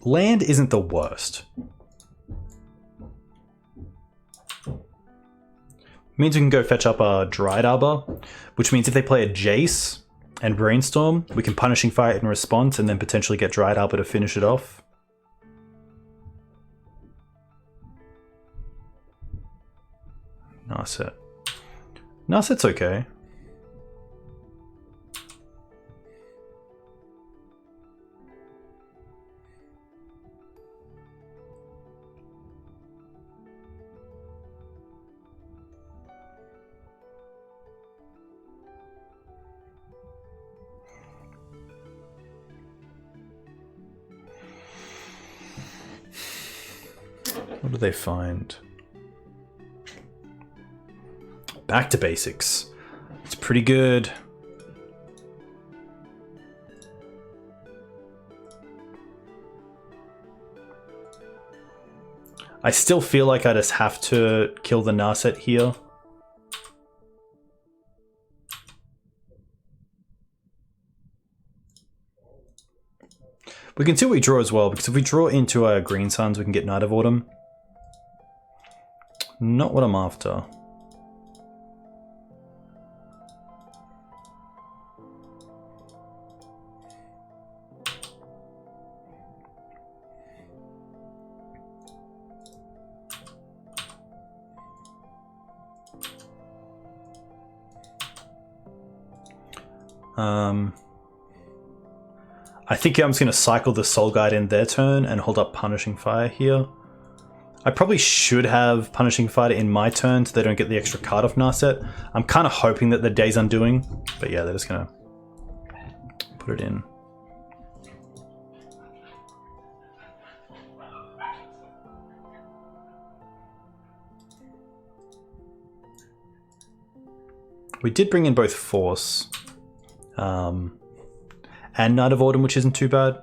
Land isn't the worst. Means we can go fetch up a Dried Arbor, which means if they play a Jace and Brainstorm, we can Punishing Fire in response and then potentially get Dried Arbor to finish it off. Narset. Narset's okay. What do they find? Back to basics. It's pretty good. I still feel like I just have to kill the Narset here. We can see what we draw as well, because if we draw into our Green Suns, we can get Knight of Autumn. Not what I'm after. I think I'm just going to cycle the Soul Guide in their turn and hold up Punishing Fire here. I probably should have Punishing Fire in my turn so they don't get the extra card off Narset. I'm kind of hoping that the Days Undoing, but yeah, they're just going to put it in. We did bring in both Force and Knight of Autumn, which isn't too bad.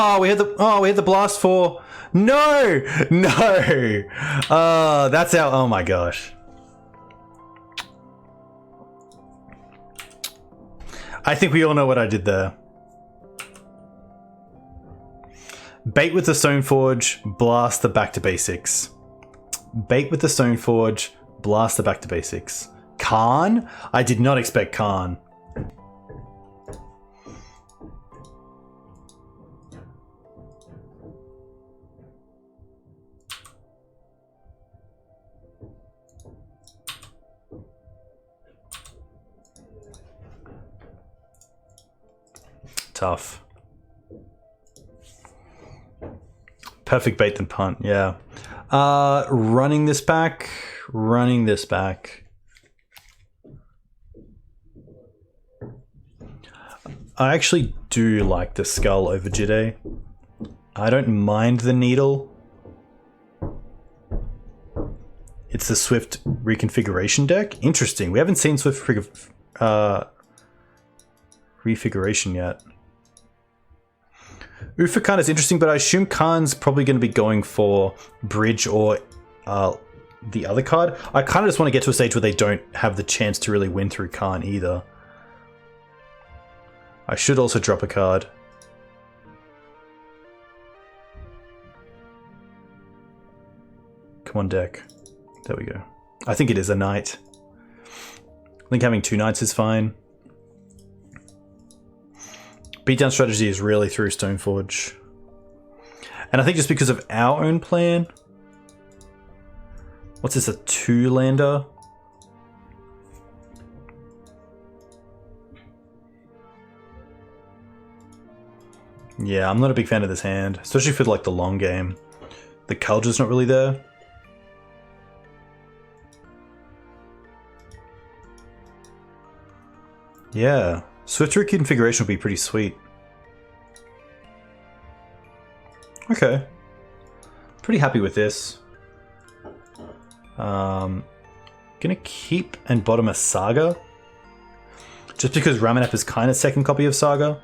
Oh, we had the blast for no. That's our. Oh my gosh. I think we all know what I did there. Bait with the Stoneforge, blast the back to basics. Bait with the Stoneforge, blast the back to basics. Khan? I did not expect Khan. tough. Perfect bait then punt, yeah. Running this back. Running this back. I actually do like the skull over Jide. I don't mind the needle. It's the Swift reconfiguration deck. Interesting. We haven't seen Swift refiguration yet. Ufa Khan is interesting, but I assume Khan's probably going to be going for Bridge or the other card. I kind of just want to get to a stage where they don't have the chance to really win through Khan either. I should also drop a card. Come on, deck. There we go. I think it is a knight. I think having 2 knights is fine. Beatdown strategy is really through Stoneforge. And I think just because of our own plan... What's this, a 2-lander? Yeah, I'm not a big fan of this hand, especially for like the long game. The Kaldra's not really there. Yeah, Swift reconfiguration would be pretty sweet. Okay. Pretty happy with this. Gonna keep and bottom a Saga. Just because Ramanap is kind of second copy of Saga.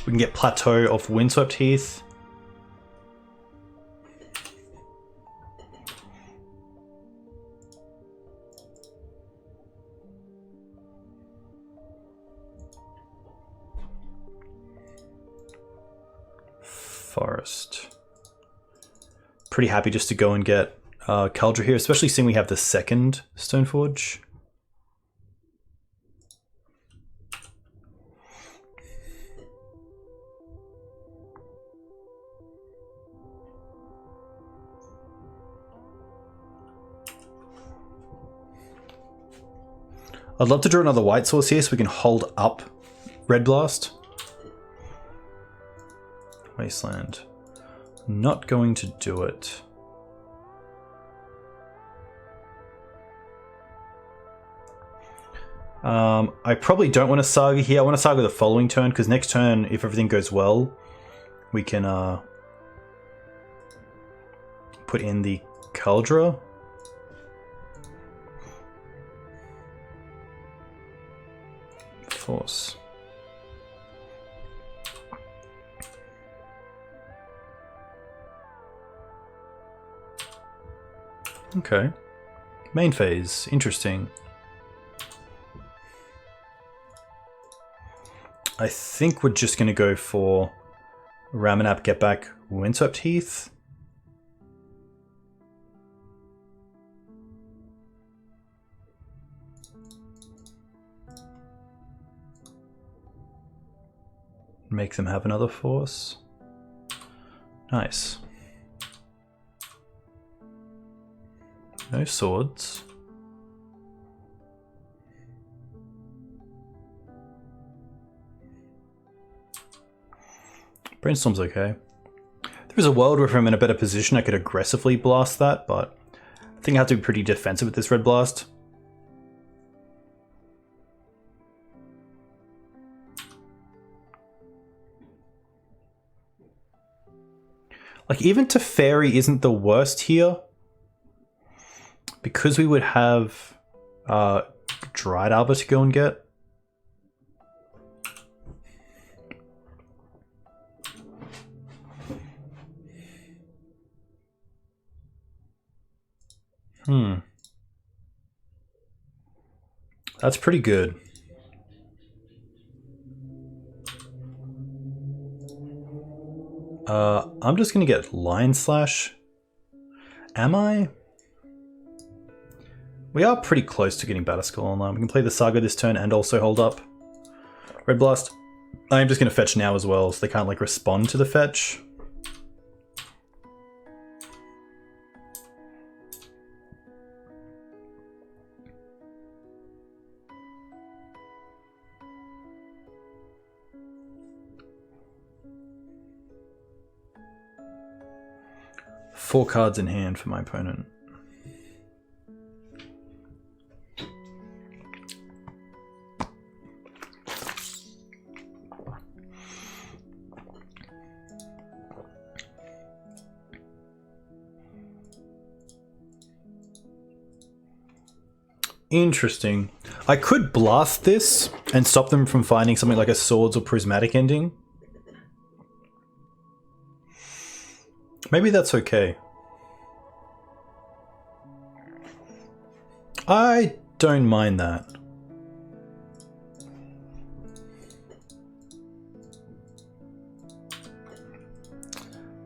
We can get Plateau off Windswept Heath. Forest. Pretty happy just to go and get Kaldra here, especially seeing we have the second Stoneforge. I'd love to draw another white source here so we can hold up Red Blast. Wasteland. Not going to do it. I probably don't want to Saga here. I want to Saga the following turn, because next turn, if everything goes well, we can put in the Kaldra. Force. Okay. Main phase. Interesting. I think we're just going to go for Ramanap, get back Windswept Heath. Make them have another force. Nice. No swords. Brainstorm's okay. There is a world where if I'm in a better position I could aggressively blast that, but I think I have to be pretty defensive with this red blast. Like, even Teferi isn't the worst here, because we would have Dried Arbor to go and get. That's pretty good. I'm just gonna get Lion Slash. Am I? We are pretty close to getting Batterskull online. We can play the Saga this turn and also hold up. Red Blast. I'm just gonna fetch now as well, so they can't like respond to the fetch. 4 cards in hand for my opponent. Interesting. I could blast this and stop them from finding something like a swords or prismatic ending. Maybe that's okay. I don't mind that.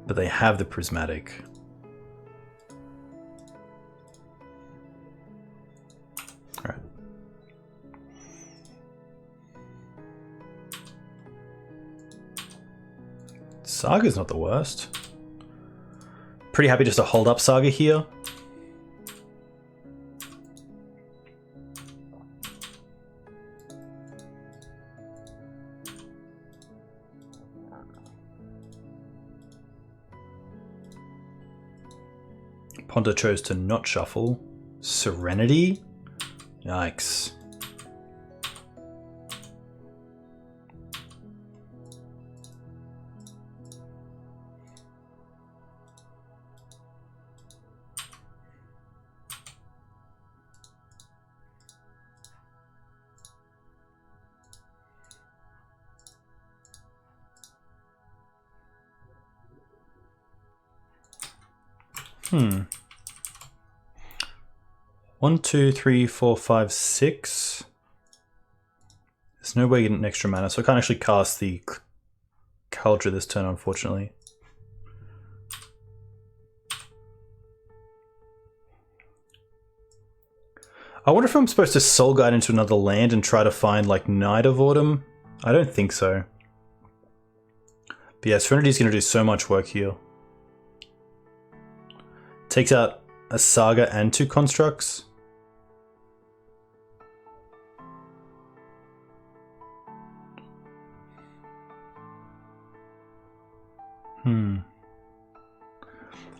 But they have the prismatic. Alright. Saga's not the worst. Pretty happy just to hold up Saga here. Ponta chose to not shuffle. Serenity? Yikes. Hmm. 1, 2, 3, 4, 5, 6. There's no way to get an extra mana, so I can't actually cast the Cauldron this turn, unfortunately. I wonder if I'm supposed to Soul Guide into another land and try to find, like, Night of Autumn? I don't think so. But yeah, Serenity's going to do so much work here. Takes out a Saga and 2 constructs.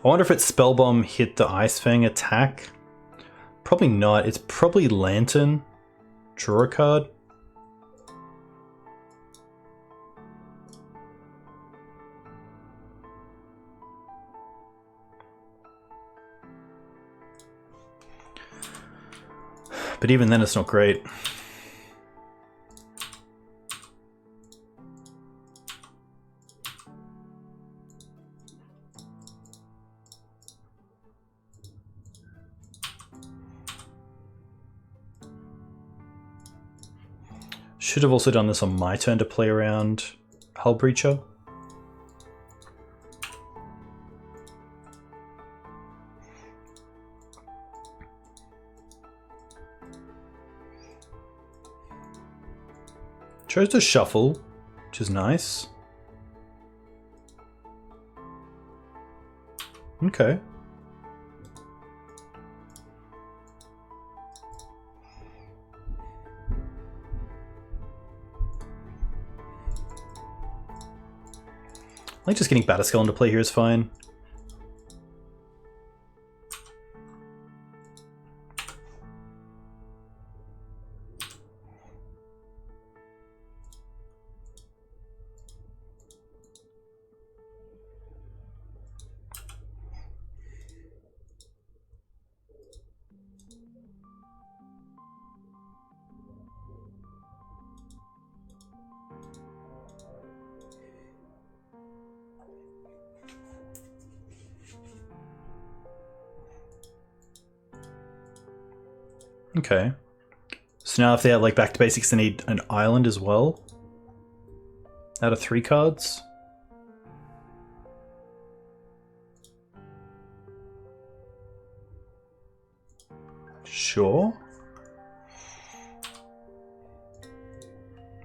I wonder if its Spellbomb hit the Ice Fang attack. Probably not. It's probably Lantern. Draw a card. But even then, it's not great. Should have also done this on my turn to play around Hull Breacher. Chose to shuffle, which is nice. Okay. I think just getting Batterskull into play here is fine. Okay. So now if they have like back to basics, they need an island as well. Out of 3 cards. Sure.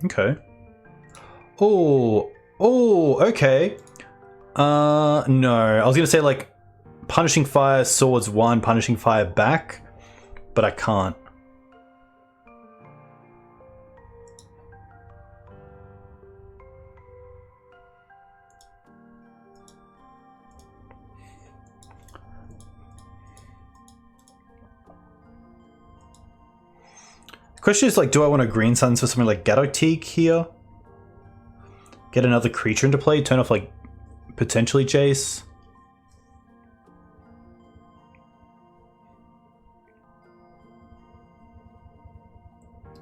Okay. Oh, okay. No. I was gonna say like Punishing Fire, Swords 1, Punishing Fire back, but I can't. Question is, like, do I want a green suns for something like Gaddock Teeg here? Get another creature into play, turn off, like, potentially Jace.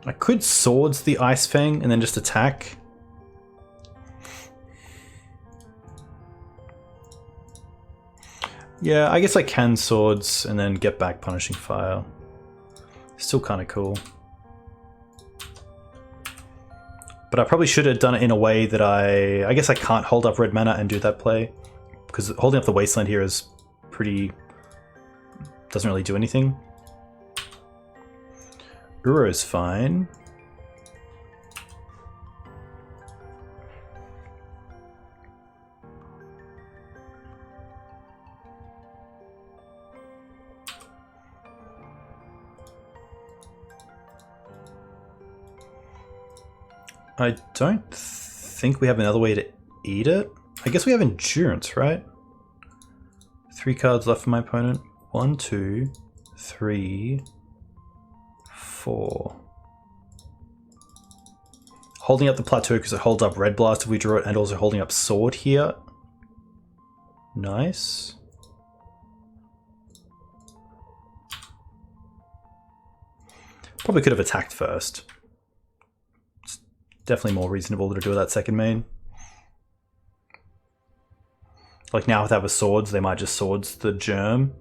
I could Swords the Ice Fang and then just attack. Yeah, I guess I can Swords and then get back Punishing Fire. Still kind of cool. But I probably should have done it in a way that I guess I can't hold up red mana and do that play. Because holding up the Wasteland here is pretty... doesn't really do anything. Uro is fine. I don't think we have another way to eat it. I guess we have Endurance, right? 3 cards left for my opponent. 1, 2, 3, 4. Holding up the Plateau because it holds up Red Blast if we draw it, and also holding up Sword here. Nice. Probably could have attacked first. It's definitely more reasonable to do that second main. Like now without the Swords, they might just Swords the Germ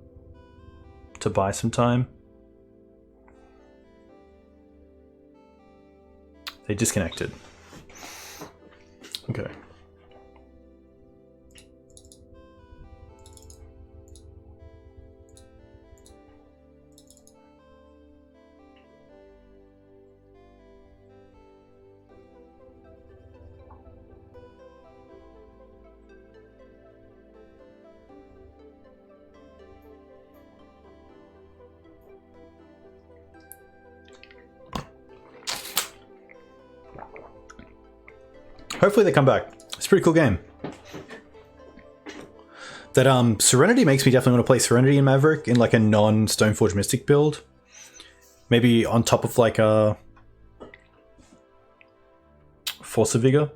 to buy some time. They disconnected. Okay. Hopefully they come back. It's a pretty cool game. That Serenity makes me definitely want to play Serenity in Maverick in like a non-Stoneforge Mystic build. Maybe on top of like a Force of Vigor.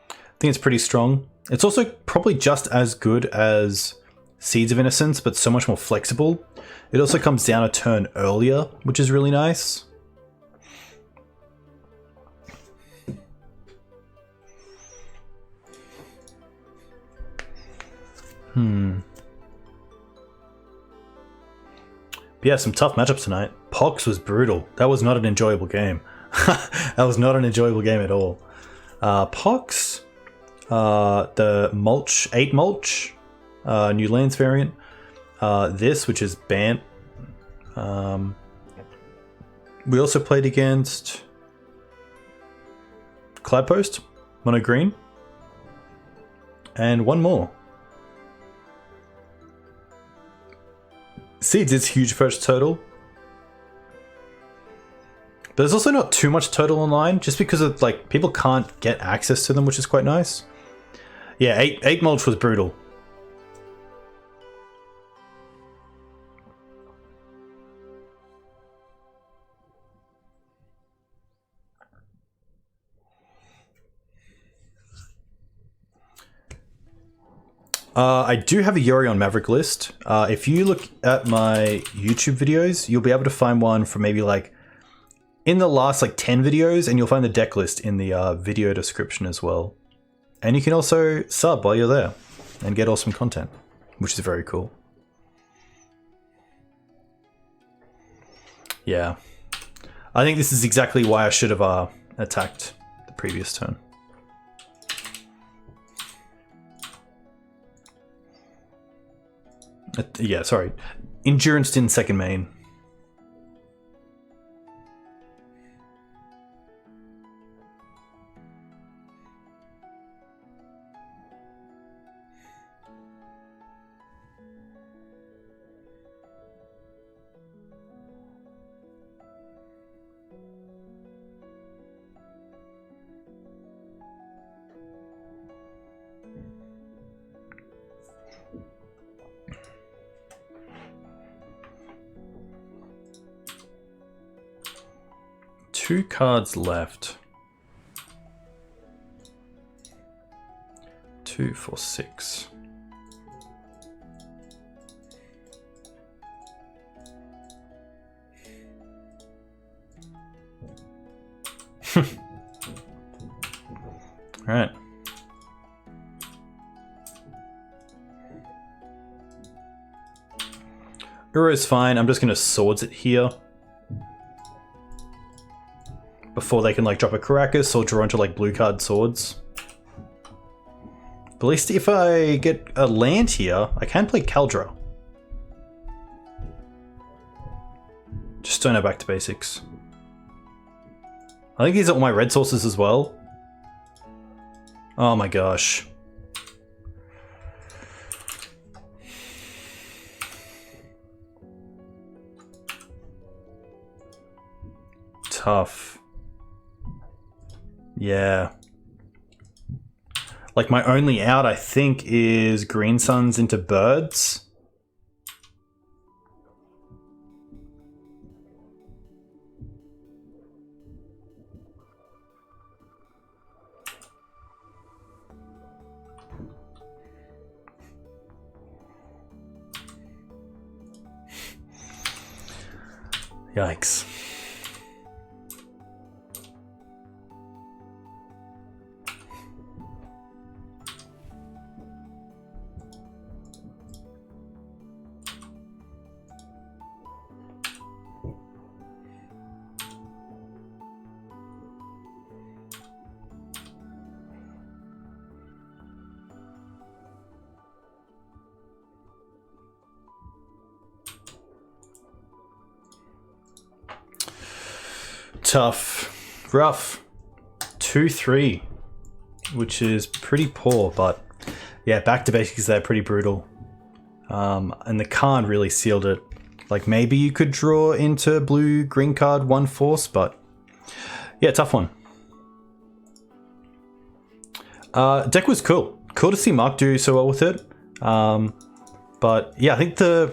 I think it's pretty strong. It's also probably just as good as Seeds of Innocence, but so much more flexible. It also comes down a turn earlier, which is really nice. But yeah, some tough matchups tonight. Pox was brutal. That was not an enjoyable game. That was not an enjoyable game at all. Pox, the Mulch, 8 Mulch, New Lands variant. This, which is BANT. We also played against Cloudpost, Mono Green, and one more. Seeds is huge first total. But there's also not too much total online, just because of like people can't get access to them, which is quite nice. Yeah, 8 Mulch was brutal. I do have a Yuri on Maverick list. If you look at my YouTube videos, you'll be able to find one for maybe like in the last like 10 videos, and you'll find the deck list in the video description as well. And you can also sub while you're there and get awesome content, which is very cool. Yeah. I think this is exactly why I should have attacked the previous turn. Yeah, sorry. Endurance in second main. 2 cards left. 2, 4, 6. All right. Uro's fine. I'm just going to swords it here. Before they can like drop a Caracas or draw into like blue card swords. But at least if I get a land here, I can play Caldra. Just don't know back to basics. I think these are all my red sources as well. Oh my gosh. Tough. Yeah. Like my only out, I think, is Green Suns into Birds. Yikes. Tough. Rough. 2-3, which is pretty poor, but yeah, back to basics, they're pretty brutal. And the card really sealed it. Like maybe you could draw into blue green card 1 force, but yeah, tough one. Deck was cool. Cool to see Mark do so well with it. But yeah, I think the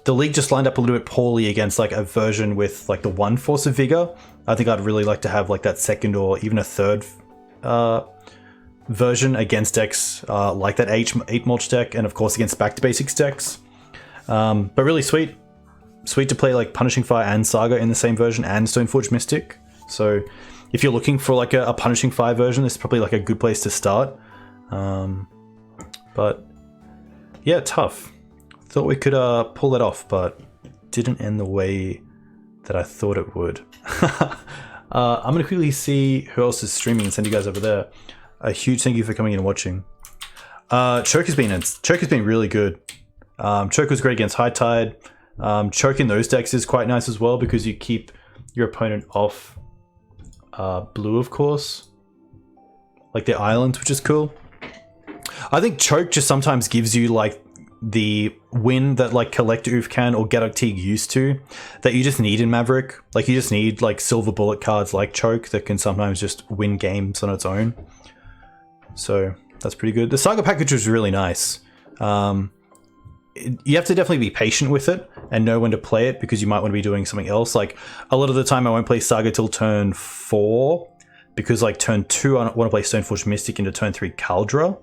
league just lined up a little bit poorly against like a version with like the 1 force of Vigor. I think I'd really like to have like that second or even a third version against decks like that 8 mulch deck, and of course against back to basics decks. But really sweet to play like Punishing Fire and Saga in the same version and Stoneforge Mystic. So if you're looking for like a Punishing Fire version, this is probably like a good place to start. But yeah, tough. Thought we could pull that off, but didn't end the way that I thought it would. I'm gonna quickly see who else is streaming and send you guys over there. A huge thank you for coming in and watching. Choke has been really good. Choke was great against High Tide. Choke in those decks is quite nice as well because you keep your opponent off blue, of course, like their islands, which is cool. I think Choke just sometimes gives you like the win that like Collect Oof can or Gaddock Teeg used to, that you just need in Maverick. Like you just need like silver bullet cards like Choke that can sometimes just win games on its own. So that's pretty good. The Saga package was really nice. You have to definitely be patient with it and know when to play it because you might want to be doing something else. Like a lot of the time I won't play Saga till turn 4 because like turn 2 I want to play Stoneforge Mystic into turn 3 Caldra.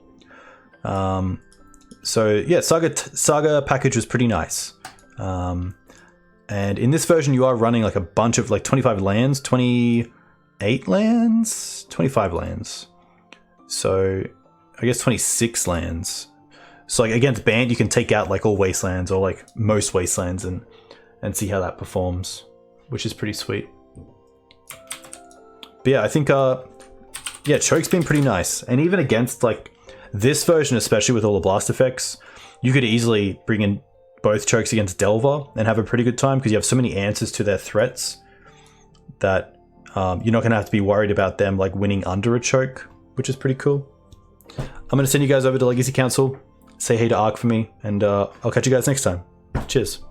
So yeah, Saga package was pretty nice. And in this version you are running like a bunch of like 25 lands, 28 lands, 25 lands. So I guess 26 lands. So like against BANT you can take out like all wastelands or like most wastelands and see how that performs, which is pretty sweet. But yeah, I think yeah, Choke's been pretty nice. And even against like this version, especially with all the blast effects, you could easily bring in both Chokes against Delver and have a pretty good time because you have so many answers to their threats that you're not going to have to be worried about them like winning under a Choke, which is pretty cool. I'm going to send you guys over to Legacy Council. Say hey to Ark for me, and I'll catch you guys next time. Cheers.